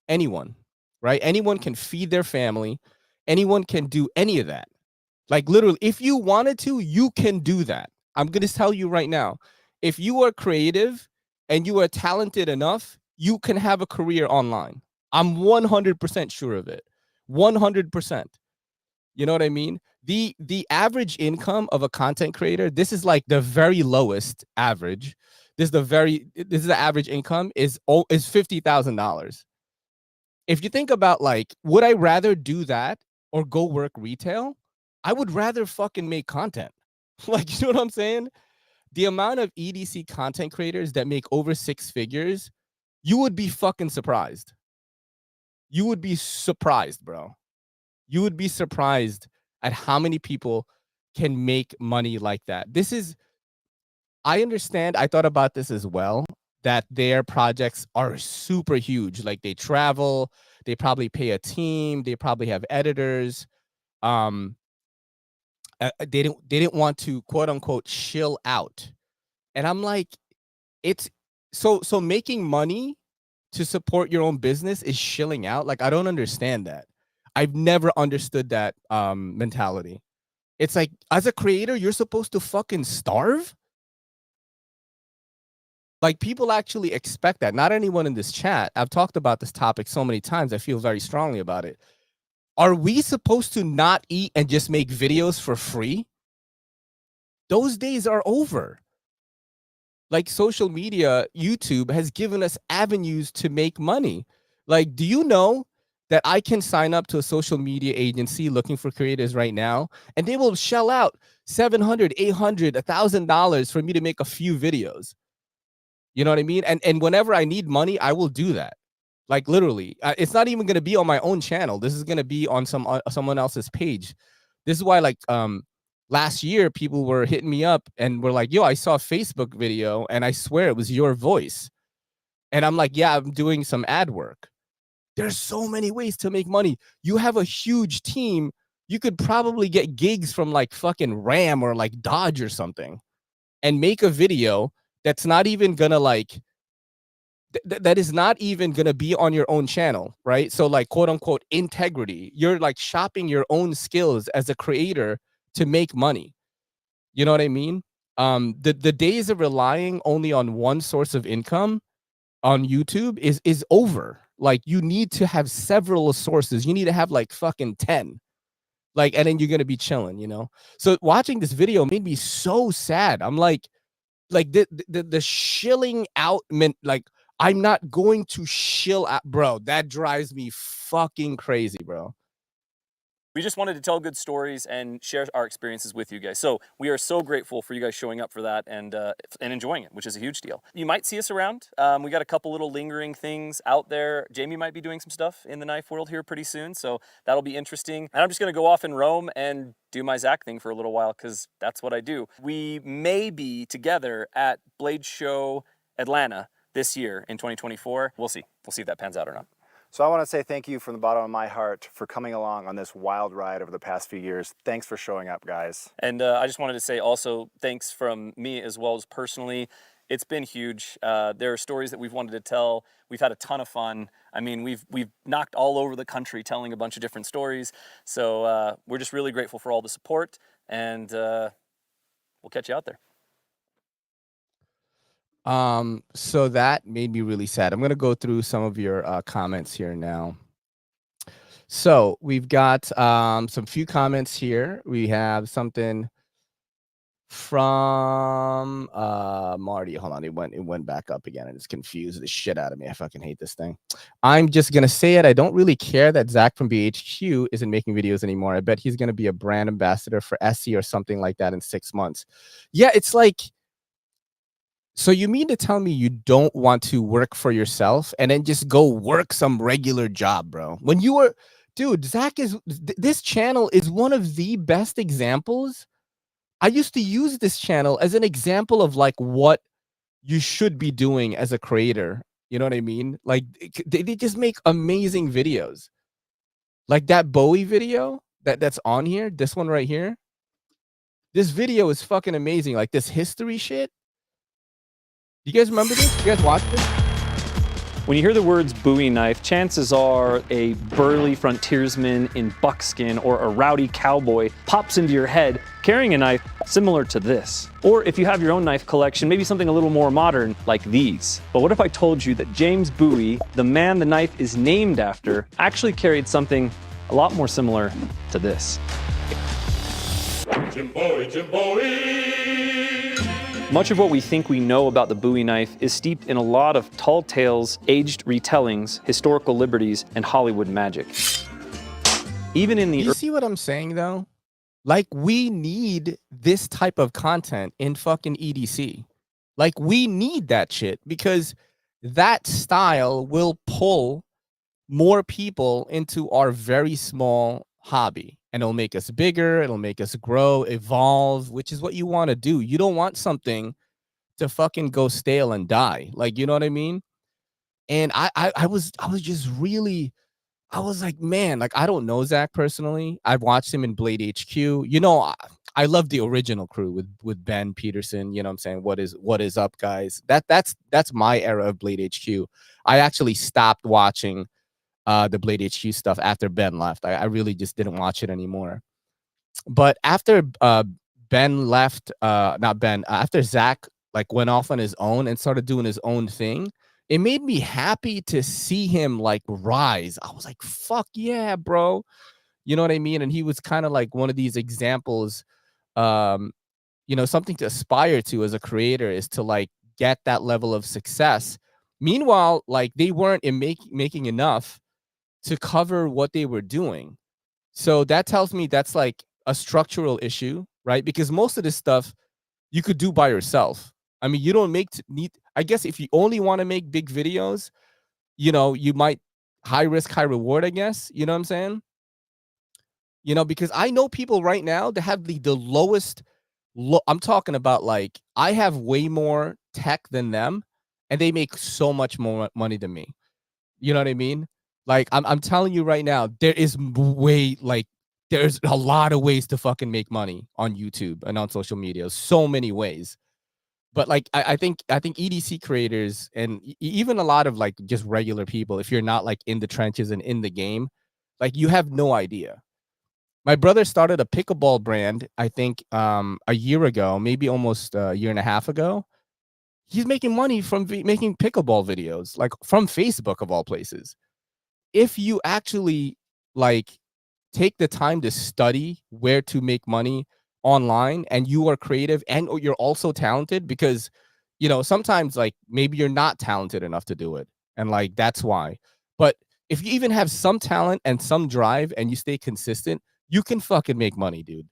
Anyone, right? Anyone can feed their family. Anyone can do any of that. Like, literally, if you wanted to, you can do that. I'm going to tell you right now, if you are creative and you are talented enough, you can have a career online. I'm 100% sure of it. 100%. You know what I mean? The average income of a content creator, this is like the very lowest average. This is the average income is $50,000. If you think about, like, would I rather do that or go work retail? I would rather fucking make content. Like, you know what I'm saying? The amount of EDC content creators that make over 6 figures, you would be fucking surprised. You would be surprised, bro. You would be surprised at how many people can make money like that. I understand. I thought about this as well, that their projects are super huge. Like, they travel, they probably pay a team, they probably have editors. They didn't want to, quote unquote, chill out. And I'm like, it's so making money to support your own business is shilling out. Like, I don't understand that. I've never understood that mentality. It's like, as a creator, you're supposed to fucking starve. Like, people actually expect that. Not anyone in this chat. I've talked about this topic so many times. I feel very strongly about it. Are we supposed to not eat and just make videos for free? Those days are over. Like, social media, YouTube has given us avenues to make money. Like, do you know that I can sign up to a social media agency looking for creators right now, and they will shell out $700, $800, $1,000 for me to make a few videos? You know what I mean? And whenever I need money, I will do that. Like, literally, it's not even going to be on my own channel. This is going to be on someone else's page. This is why, like, last year, people were hitting me up and were like, yo, I saw a Facebook video and I swear it was your voice. And I'm like, yeah, I'm doing some ad work. There's so many ways to make money. You have a huge team. You could probably get gigs from like fucking Ram or like Dodge or something and make a video that's not even gonna like that is not even going to be on your own channel, right? So like quote unquote integrity, you're like shopping your own skills as a creator to make money. You know what I mean? The days of relying only on one source of income on YouTube is over. Like you need to have several sources. You need to have like fucking 10. Like, and then you're gonna be chilling, you know. So watching this video made me so sad. I'm like the shilling out meant like I'm not going to shill out, bro. That drives me fucking crazy, bro. We just wanted to tell good stories and share our experiences with you guys. So we are so grateful for you guys showing up for that and enjoying it, which is a huge deal. You might see us around. We got a couple little lingering things out there. Jamie might be doing some stuff in the knife world here pretty soon, so that'll be interesting. And I'm just gonna go off and roam and do my Zach thing for a little while because that's what I do. We may be together at Blade Show Atlanta this year in 2024. We'll see. We'll see if that pans out or not. So I want to say thank you from the bottom of my heart for coming along on this wild ride over the past few years. Thanks for showing up, guys. And I just wanted to say also thanks from me as well as personally. It's been huge. There are stories that we've wanted to tell. We've had a ton of fun. I mean, we've knocked all over the country telling a bunch of different stories. So we're just really grateful for all the support, and we'll catch you out there. So that made me really sad. I'm gonna go through some of your comments here now. So we've got some few comments here. We have something from Marty. Hold on, it went back up again and it's confused the shit out of me. I fucking hate this thing. I'm just gonna say it. I don't really care that Zach from BHQ isn't making videos anymore. I bet he's gonna be a brand ambassador for Essie or something like that in 6 months. Yeah, it's like, so you mean to tell me you don't want to work for yourself and then just go work some regular job, bro? When you were, dude, Zach is, this channel is one of the best examples. I used to use this channel as an example of like what you should be doing as a creator. You know what I mean? Like they just make amazing videos. Like that Bowie video that's on here, this one right here. This video is fucking amazing. Like this history shit. You guys remember this? You guys watched this? When you hear the words Bowie knife, chances are a burly frontiersman in buckskin or a rowdy cowboy pops into your head carrying a knife similar to this. Or if you have your own knife collection, maybe something a little more modern like these. But what if I told you that James Bowie, the man the knife is named after, actually carried something a lot more similar to this? Jim Bowie, Jim Bowie. Much of what we think we know about the Bowie knife is steeped in a lot of tall tales, aged retellings, historical liberties, and Hollywood magic. Even in the... You see what I'm saying, though? Like, we need this type of content in fucking EDC. Like, we need that shit because that style will pull more people into our very small hobby. And it'll make us bigger, it'll make us grow, evolve, which is what you want to do. You don't want something to fucking go stale and die. Like, you know what I mean? And I was just really, I was like, man, like, I don't know Zach personally. I've watched him in Blade HQ. You know, I love the original crew with Ben Peterson. You know what I'm saying? What is up, guys? That's my era of Blade HQ. I actually stopped watching the Blade HQ stuff after Ben left. I really just didn't watch it anymore. But after Ben left, not Ben, after Zach like went off on his own and started doing his own thing, it made me happy to see him like rise. I was like, fuck yeah, bro. You know what I mean? And he was kind of like one of these examples, you know, something to aspire to as a creator is to like get that level of success. Meanwhile, like they weren't making enough to cover what they were doing. So that tells me that's like a structural issue, right? Because most of this stuff you could do by yourself. I mean, you don't need, I guess if you only want to make big videos, you know, you might high risk, high reward, I guess. You know what I'm saying? You know, because I know people right now that have the lowest, I'm talking about like, I have way more tech than them and they make so much more money than me. You know what I mean? Like, I'm telling you right now, there is there's a lot of ways to fucking make money on YouTube and on social media. So many ways. But like I think EDC creators and even a lot of like just regular people, if you're not like in the trenches and in the game, like you have no idea. My brother started a pickleball brand, I think a year ago, maybe almost a year and a half ago. He's making money from making pickleball videos, like from Facebook of all places. If you actually like take the time to study where to make money online and you are creative and you're also talented, because sometimes like maybe you're not talented enough to do it, and like that's why. But if you even have some talent and some drive and you stay consistent, you can fucking make money, dude.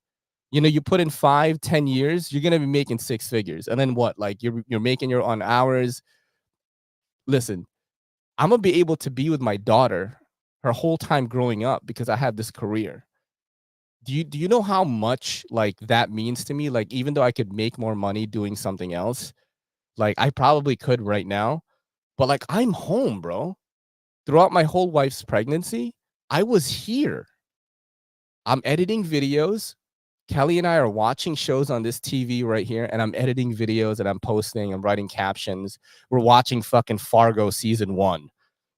You put in 5-10 years, you're gonna be making 6 figures. And then what? Like you're making your own hours. Listen, I'm gonna be able to be with my daughter her whole time growing up because I have this career. Do you know how much like that means to me? Like even though I could make more money doing something else, like I probably could right now, but like I'm home, bro. Throughout my whole wife's pregnancy, I was here. I'm editing videos. Kelly and I are watching shows on this TV right here, and I'm editing videos and I'm posting, I'm writing captions. We're watching fucking Fargo season 1.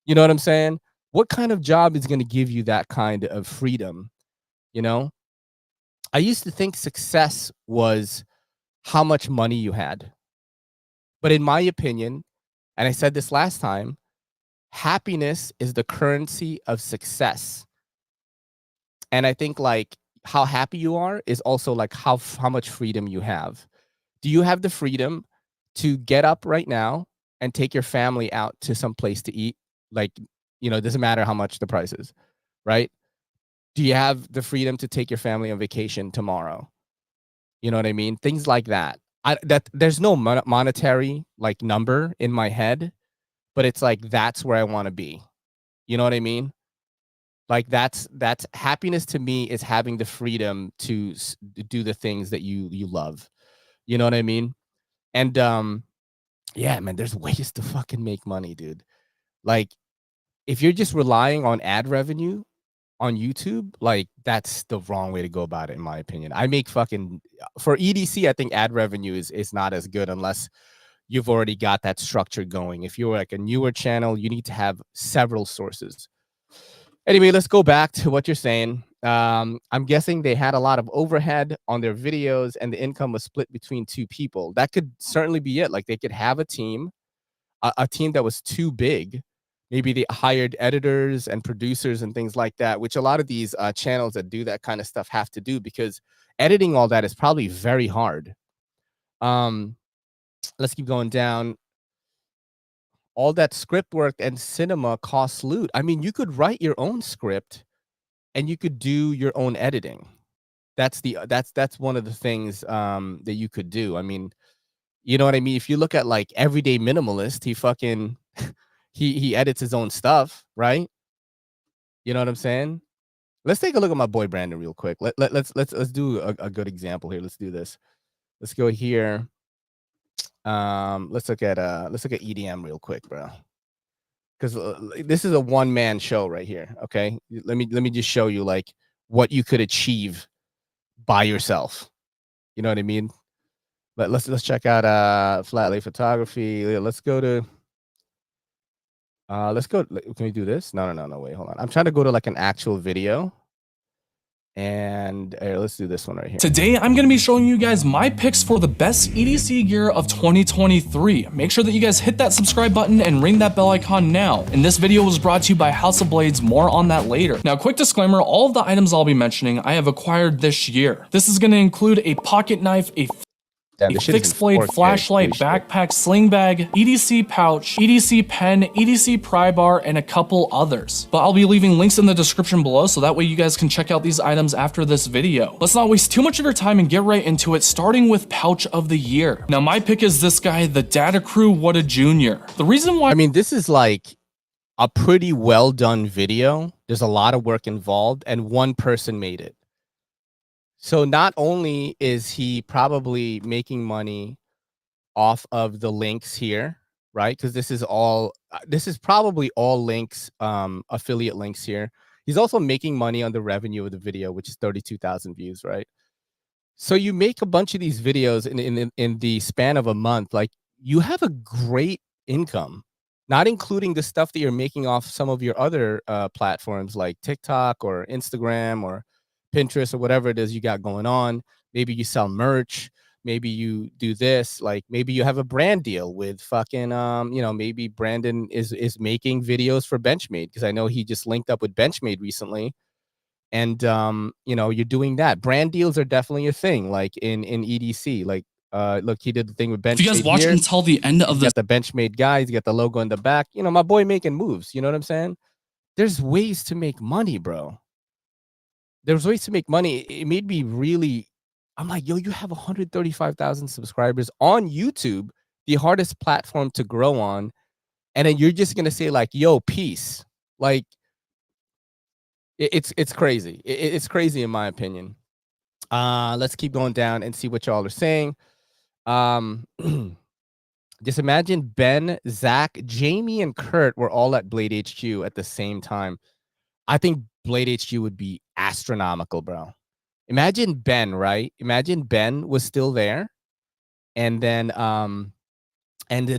You know what I'm saying? What kind of job is going to give you that kind of freedom? You know, I used to think success was how much money you had. But in my opinion, and I said this last time, happiness is the currency of success. And I think like how happy you are is also like how much freedom you have. Do you have the freedom to get up right now and take your family out to some place to eat? Like, it doesn't matter how much the price is, right? Do you have the freedom to take your family on vacation tomorrow? You know what I mean? Things like that. There's no monetary like number in my head, but it's like that's where I want to be. You know what I mean? Like that's happiness to me is having the freedom to do the things that you love. You know what I mean? And yeah, man, there's ways to fucking make money, dude. Like if you're just relying on ad revenue on YouTube, like that's the wrong way to go about it, in my opinion. I make fucking for EDC, I think ad revenue is not as good unless you've already got that structure going. If you're like a newer channel, you need to have several sources. Anyway, let's go back to what you're saying. I'm guessing they had a lot of overhead on their videos and the income was split between 2 people. That could certainly be it. Like they could have a team that was too big. Maybe they hired editors and producers and things like that, which a lot of these channels that do that kind of stuff have to do, because editing all that is probably very hard. Let's keep going down. All that script work and cinema costs loot. I mean, you could write your own script and you could do your own editing. That's one of the things that you could do. I mean, you know what I mean? If you look at like Everyday Minimalist, he fucking he edits his own stuff, right? You know what I'm saying? Let's take a look at my boy Brandon real quick. Let's do a good example here. Let's do this. Let's go here. Let's look at EDM real quick, bro. Because this is a one-man show right here. Okay, let me just show you like what you could achieve by yourself. You know what I mean? But let's check out flat lay photography. Let's go to can we do this? No, wait, hold on. I'm trying to go to like an actual video. And let's do this one right here. Today, I'm going to be showing you guys my picks for the best EDC gear of 2023. Make sure that you guys hit that subscribe button and ring that bell icon now. And this video was brought to you by House of Blades, more on that later. Now, quick disclaimer, all of the items I'll be mentioning, I have acquired this year. This is going to include a pocket knife, a fixed blade flashlight, backpack, sling bag, EDC pouch, EDC pen, EDC pry bar, and a couple others. But I'll be leaving links in the description below so that way you guys can check out these items after this video. Let's not waste too much of your time and get right into it, starting with pouch of the year. Now my pick is this guy, the Data Crew What a Junior. The reason why— I mean, this is like a pretty well done video. There's a lot of work involved and one person made it. So not only is he probably making money off of the links here, right? Because this is probably all links, affiliate links here. He's also making money on the revenue of the video, which is 32,000 views, right? So you make a bunch of these videos in the span of a month. Like, you have a great income, not including the stuff that you're making off some of your other platforms like TikTok or Instagram or Pinterest or whatever it is you got going on. Maybe you sell merch. Maybe you do this. Like, maybe you have a brand deal with fucking maybe Brandon is making videos for Benchmade, because I know he just linked up with Benchmade recently. And you're doing that. Brand deals are definitely a thing, like in EDC. Like, look, he did the thing with If you guys Benchmade watch here. until the end of He's this, got the Benchmade guy. He's got the logo in the back. My boy making moves. You know what I'm saying? There's ways to make money, bro. There's ways to make money. It made me really. I'm like, yo, you have 135,000 subscribers on YouTube, the hardest platform to grow on, and then you're just gonna say like, yo, peace. Like, it's crazy. It's crazy in my opinion. Let's keep going down and see what y'all are saying. Just imagine Ben, Zach, Jamie, and Kurt were all at Blade HQ at the same time. I think Blade HQ would be astronomical, bro. Imagine Ben, right? Imagine Ben was still there, and then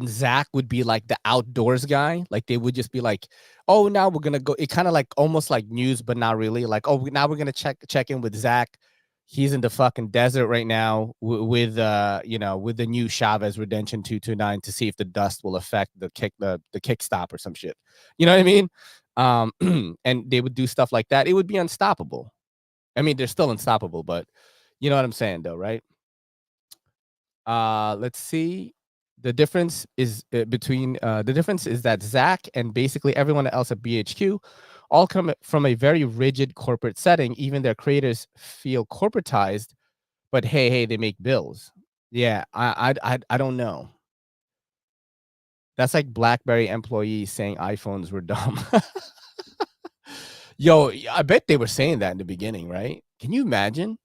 Zach would be like the outdoors guy. Like, they would just be like, oh, now we're gonna go. It kind of like almost like news, but not really. Like, oh, now we're gonna check in with Zach. He's in the fucking desert right now with with the new Chavez Redemption 229 to see if the dust will affect the kick stop or some shit. You know what I mean? And they would do stuff like that. It would be unstoppable. I mean, they're still unstoppable, but you know what I'm saying, though, right? Let's see. The difference is that Zach and basically everyone else at BHQ all come from a very rigid corporate setting. Even their creators feel corporatized, but hey, they make bills. Yeah, I don't know. That's like BlackBerry employees saying iPhones were dumb. Yo, I bet they were saying that in the beginning, right? Can you imagine?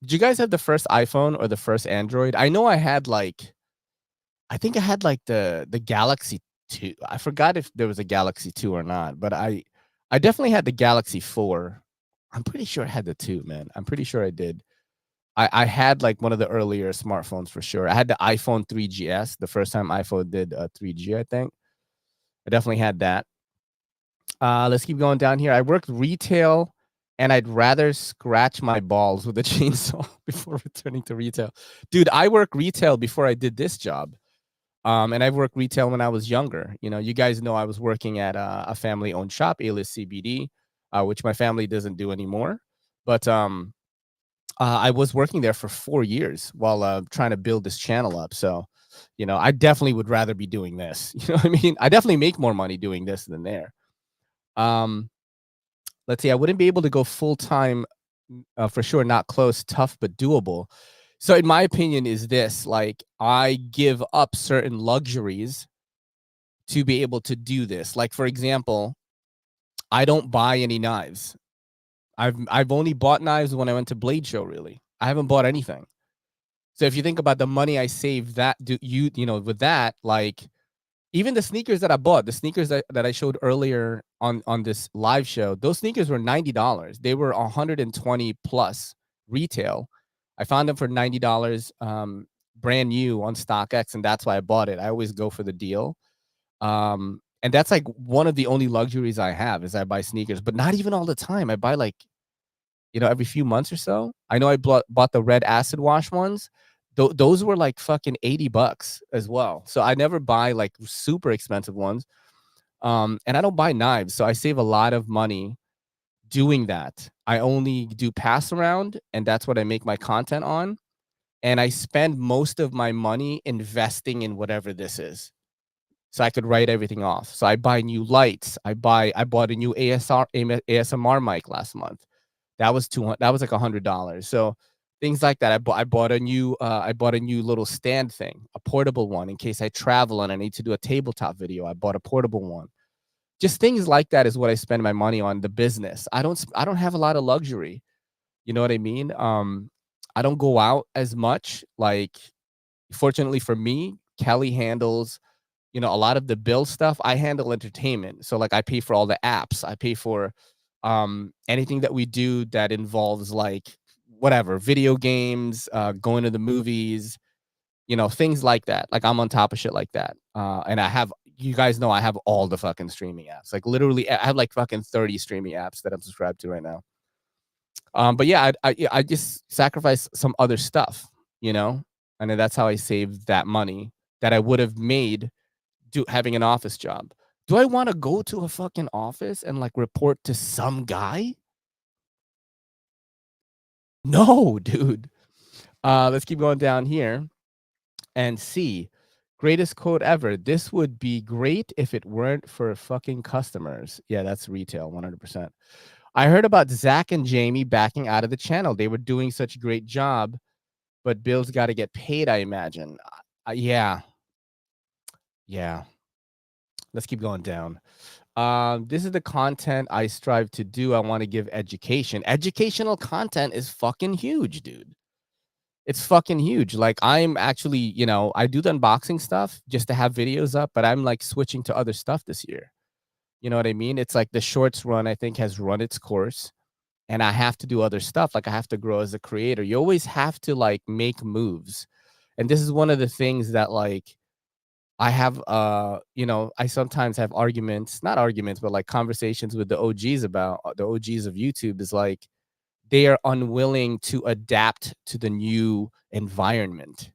Did you guys have the first iPhone or the first Android? I know I think I had like the Galaxy 2. I forgot if there was a Galaxy 2 or not, but I definitely had the Galaxy 4. I'm pretty sure I had the 2, man. I'm pretty sure I did. I had like one of the earlier smartphones for sure. I had the iPhone 3GS, the first time iPhone did 3G, I think. I definitely had that. Let's keep going down here. I worked retail, and I'd rather scratch my balls with a chainsaw before returning to retail. Dude, I worked retail before I did this job. And I've worked retail when I was younger. You guys know I was working at a family-owned shop, Alias CBD, which my family doesn't do anymore. But I was working there for 4 years while trying to build this channel up. So, I definitely would rather be doing this. You know what I mean? I definitely make more money doing this than there. Let's see. I wouldn't be able to go full-time for sure. Not close, tough, but doable. So in my opinion is this, like, I give up certain luxuries to be able to do this. Like, for example, I don't buy any knives. I've only bought knives when I went to Blade Show, really. I haven't bought anything. So if you think about the money I saved with that, like, even the sneakers that I bought, the sneakers that I showed earlier on this live show, those sneakers were $90. They were 120 plus retail. I found them for $90, brand new on StockX, and that's why I bought it. I always go for the deal. And that's like one of the only luxuries I have is I buy sneakers, but not even all the time. I buy like, every few months or so. I know I bought the red acid wash ones. Those were like fucking $80 as well. So I never buy like super expensive ones. And I don't buy knives. So I save a lot of money doing that. I only do pass around, and that's what I make my content on. And I spend most of my money investing in whatever this is, so I could write everything off. So I buy new lights. I bought a new ASMR mic last month. That was $200. That was like $100. So things like that. I bought a new little stand thing, a portable one in case I travel and I need to do a tabletop video. I bought a portable one. Just things like that is what I spend my money on. The business. I don't have a lot of luxury. You know what I mean? I don't go out as much. Like, fortunately for me, Kelly handles, a lot of the bill stuff. I handle entertainment. So like I pay for all the apps. I pay for anything that we do that involves like whatever, video games, going to the movies, you know, things like that. Like I'm on top of shit like that. And I have, you guys know, I have all the fucking streaming apps. Like literally, I have like fucking 30 streaming apps that I'm subscribed to right now. But yeah, I just sacrifice some other stuff, you know, and then that's how I saved that money that I would have made having an office job. Do I want to go to a fucking office and like report to some guy? No, dude. Let's keep going down here and see. Greatest quote ever. This would be great if it weren't for fucking customers. Yeah, that's retail, 100%. I heard about Zach and Jamie backing out of the channel. They were doing such a great job, but bills got to get paid, I imagine. Yeah. Yeah. Let's keep going down. This is the content I strive to do. I want to give education. Educational content is fucking huge, dude. It's fucking huge. Like I'm actually, you know, I do the unboxing stuff just to have videos up, but I'm like switching to other stuff this year. You know what I mean? It's like the shorts run, I think, has run its course, and I have to do other stuff. Like I have to grow as a creator. You always have to like make moves. And this is one of the things that like I have, you know, I sometimes have arguments, not arguments, but like conversations with the OGs about the OGs of YouTube is like, they are unwilling to adapt to the new environment.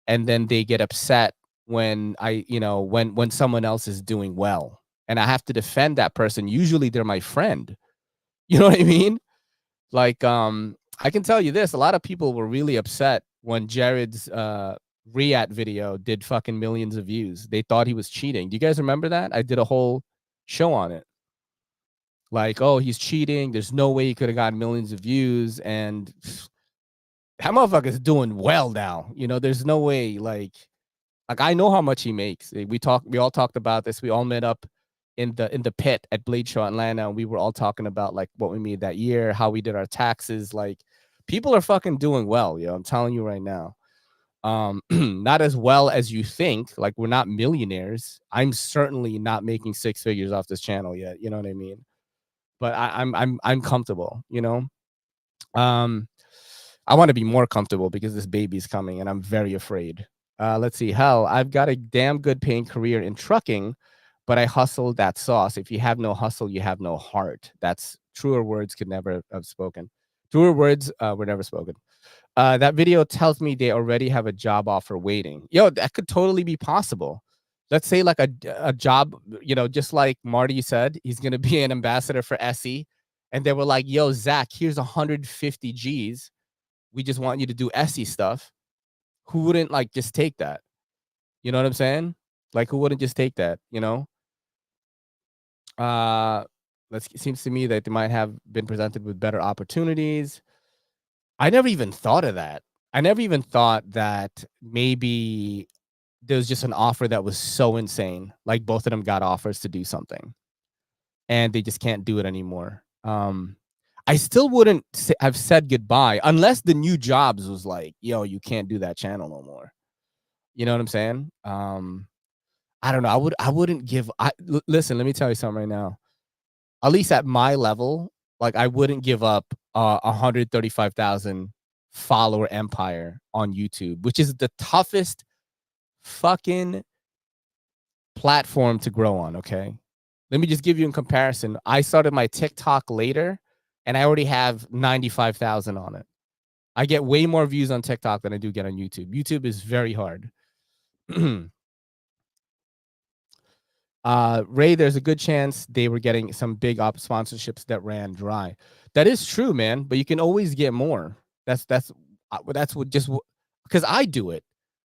And then they get upset when when someone else is doing well. And I have to defend that person. Usually they're my friend. You know what I mean? Like, I can tell you this, a lot of people were really upset when Jared's React video did fucking millions of views. They thought he was cheating. Do you guys remember that? I did a whole show on it. Like, oh, he's cheating. There's no way he could have gotten millions of views. And that motherfucker's doing well now. You know, there's no way. Like I know how much he makes. We all talked about this. We all met up in the pit at Blade Show Atlanta, and we were all talking about like what we made that year, how we did our taxes. Like, people are fucking doing well, yo. I'm telling you right now. Not as well as you think. Like, we're not millionaires. I'm certainly not making six figures off this channel yet. You know what I mean? But I'm comfortable, you know. I want to be more comfortable because this baby's coming and I'm very afraid. Let's see. Hell, I've got a damn good paying career in trucking, but I hustle that sauce. If you have no hustle, you have no heart. That's truer words could never have spoken. Truer words were never spoken. That video tells me they already have a job offer waiting. Yo, that could totally be possible. Let's say like a job, you know, just like Marty said, he's going to be an ambassador for SE. And they were like, yo, Zach, here's 150 G's. We just want you to do SE stuff. Who wouldn't like just take that? You know what I'm saying? Like, who wouldn't just take that, you know? It seems to me that they might have been presented with better opportunities. I never even thought of that. I never even thought that maybe there was just an offer that was so insane. Like both of them got offers to do something and they just can't do it anymore. I still wouldn't have said goodbye unless the new jobs was like, yo, you can't do that channel no more. You know what I'm saying? I don't know. I wouldn't give. Listen, let me tell you something right now. At least at my level, like I wouldn't give up 135,000 follower empire on YouTube, which is the toughest fucking platform to grow on. Okay, let me just give you in comparison. I started my TikTok later, and I already have 95,000 on it. I get way more views on TikTok than I do get on YouTube. YouTube is very hard. Ray, there's a good chance they were getting some big sponsorships that ran dry. That is true, man. But you can always get more. That's what just because I do it.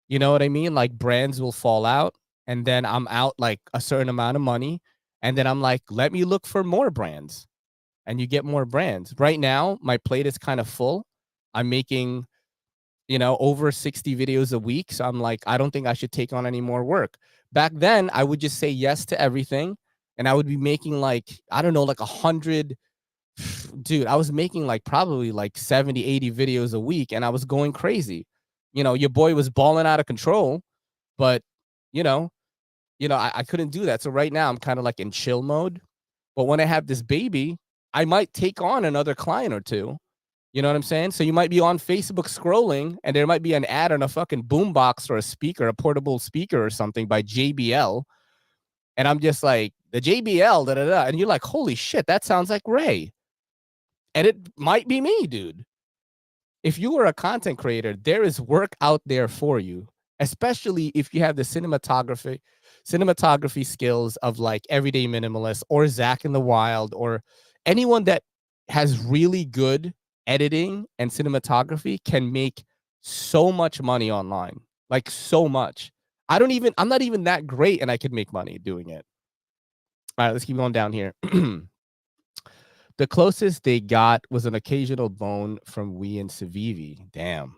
You know what I mean? Like brands will fall out, and then I'm out like a certain amount of money, and then I'm like, let me look for more brands, and you get more brands. Right now, my plate is kind of full. I'm making, you know, over 60 videos a week. So I'm like, I don't think I should take on any more work. Back then, I would just say yes to everything. And I would be making like, I don't know, like 100. Dude, I was making like probably like 70, 80 videos a week. And I was going crazy. You know, your boy was balling out of control. But, you know, I couldn't do that. So right now, I'm kind of like in chill mode. But when I have this baby, I might take on another client or two. You know what I'm saying? So you might be on Facebook scrolling, and there might be an ad on a fucking boombox or a speaker, a portable speaker or something by JBL. And I'm just like, the JBL, da da da. And you're like, holy shit, that sounds like Ray. And it might be me, dude. If you are a content creator, there is work out there for you, especially if you have the cinematography skills of like Everyday Minimalist or Zach in the Wild or anyone that has really good editing and cinematography can make so much money online, like so much. I'm not even that great, and I could make money doing it. All right, let's keep going down here. The closest they got was an occasional bone from Wee and Civivi. Damn.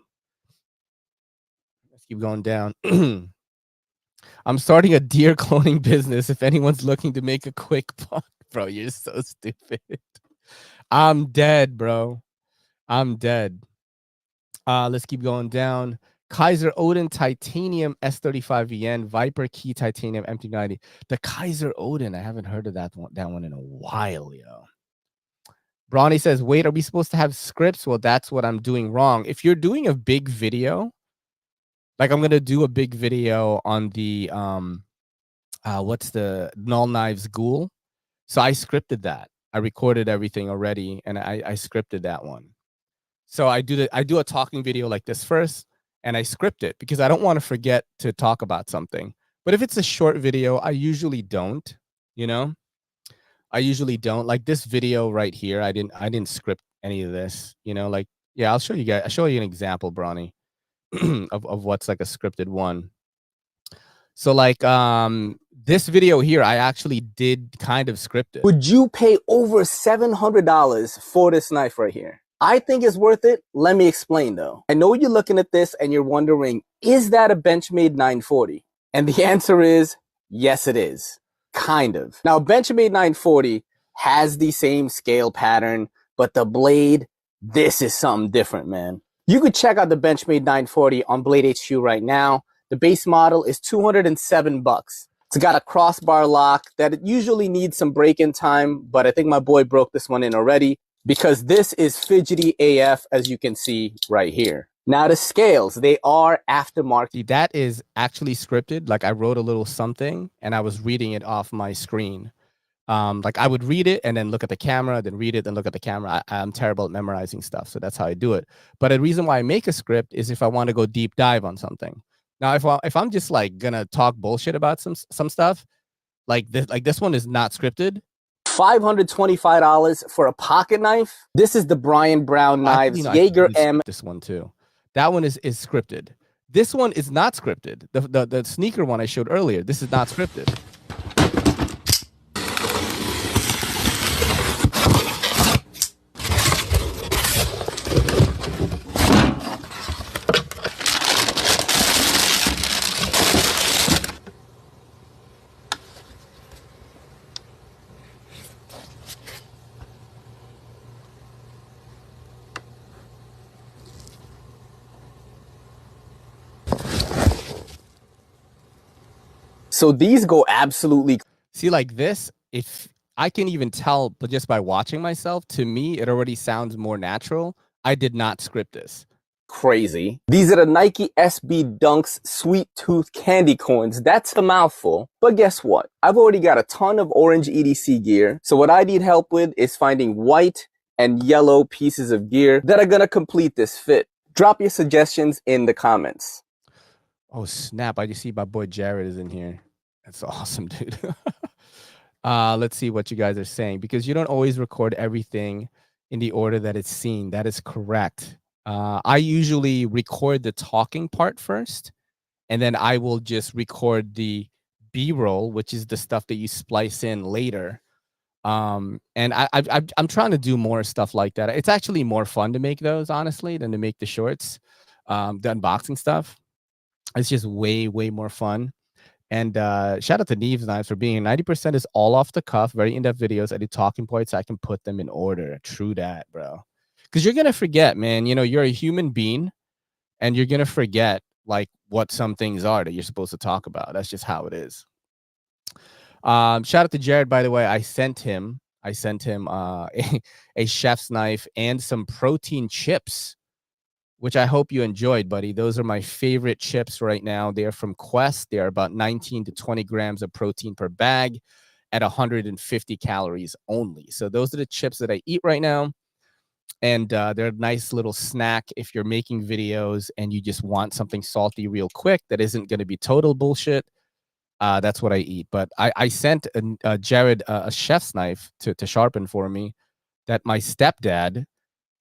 Let's keep going down. I'm starting a deer cloning business. If anyone's looking to make a quick buck, bro, you're so stupid. I'm dead, bro. I'm dead. Let's keep going down. Kizer Odin Titanium S35VN Viper Key Titanium MT90. The Kizer Odin, I haven't heard of that one in a while, yo. Bronny says, wait, are we supposed to have scripts? Well, that's what I'm doing wrong. If you're doing a big video, like I'm going to do a big video on the, what's the Null Knives Ghoul? So I scripted that. I recorded everything already, and I scripted that one. So I do a talking video like this first, and I script it because I don't want to forget to talk about something. But if it's a short video, I usually don't, you know? I usually don't. Like this video right here, I didn't script any of this, you know, like, yeah, I'll show you guys. I'll show you an example, Bronny, of what's like a scripted one. So like this video here, I actually did kind of script it. Would you pay over $700 for this knife right here? I think it's worth it. Let me explain though. I know you're looking at this and you're wondering, is that a Benchmade 940? And the answer is, yes, it is. Kind of. Now, Benchmade 940 has the same scale pattern, but the blade, this is something different, man. You could check out the Benchmade 940 on Blade HQ right now. The base model is $207. It's got a crossbar lock that it usually needs some break-in time, but I think my boy broke this one in already because this is fidgety AF, as you can see right here. Now the scales, they are aftermarket. That is actually scripted. Like I wrote a little something and I was reading it off my screen. Like I would read it and then look at the camera, then read it, then look at the camera. I'm terrible at memorizing stuff, so that's how I do it. But the reason why I make a script is if I want to go deep dive on something. Now, if I'm just like gonna talk bullshit about some stuff, like this one is not scripted. $525 for a pocket knife. This is the Brian Brown Knives Jaeger M. This one too. That one is scripted. This one is not scripted. The sneaker one I showed earlier. This is not scripted. So these go absolutely. See, like this, if I can even tell, but just by watching myself, to me, it already sounds more natural. I did not script this. Crazy. These are the Nike SB Dunks Sweet Tooth Candy Coins. That's a mouthful. But guess what? I've already got a ton of orange EDC gear. So what I need help with is finding white and yellow pieces of gear that are going to complete this fit. Drop your suggestions in the comments. Oh, snap. I just see my boy Jared is in here. That's awesome, dude. Let's see what you guys are saying, because you don't always record everything in the order that it's seen. That is correct. I usually record the talking part first, and then I will just record the B-roll, which is the stuff that you splice in later. And I'm trying to do more stuff like that. It's actually more fun to make those, honestly, than to make the shorts, the unboxing stuff. It's just way more fun. And shout out to Knives Knives for being 90% is all off the cuff, very in-depth videos. I do talking points. I can put them in order. True that, bro. Because you're going to forget, man. You know, you're a human being, and you're going to forget, like, what some things are that you're supposed to talk about. That's just how it is. Shout out to Jared, by the way. I sent him I sent him a chef's knife and some protein chips, which I hope you enjoyed, buddy. Those are my favorite chips right now. They're from Quest. They're about 19 to 20 grams of protein per bag at 150 calories only. So those are the chips that I eat right now. And they're a nice little snack if you're making videos and you just want something salty real quick that isn't going to be total bullshit. That's what I eat. But I sent Jared a chef's knife to sharpen for me that my stepdad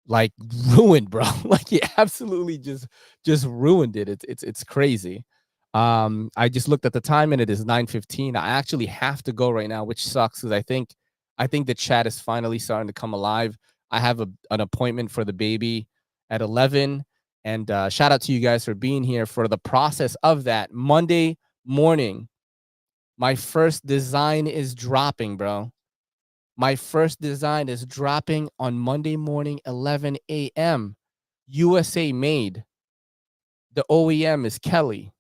like ruined, bro. Like he absolutely just ruined it. It's crazy. I just looked at the time and it is 9:15. I actually have to go right now, which sucks because I think the chat is finally starting to come alive. I have an appointment for the baby at 11, and shout out to you guys for being here for the process of that. Monday morning, my first design is dropping, bro. My first design is dropping on Monday morning, 11 a.m. USA made. The OEM is Kelly.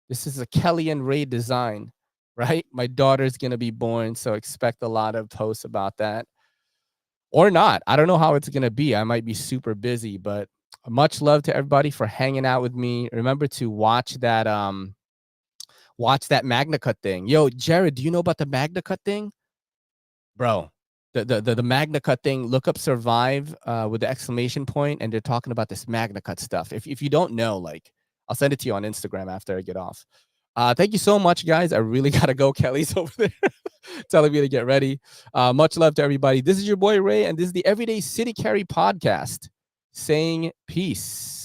This is a Kelly and Ray design, right? My daughter's going to be born, so expect a lot of posts about that. Or not. I don't know how it's going to be. I might be super busy, but much love to everybody for hanging out with me. Remember to watch that Magnacut thing. Yo, Jared, do you know about the Magnacut thing? Bro, the Magnacut thing, look up Survive with the exclamation point, and they're talking about this Magnacut stuff. If you don't know, like, I'll send it to you on Instagram after I get off. Thank you so much, guys. I really got to go. Kelly's over there telling me to get ready. Much love to everybody. This is your boy Ray, and this is the Everyday City Carry podcast saying peace.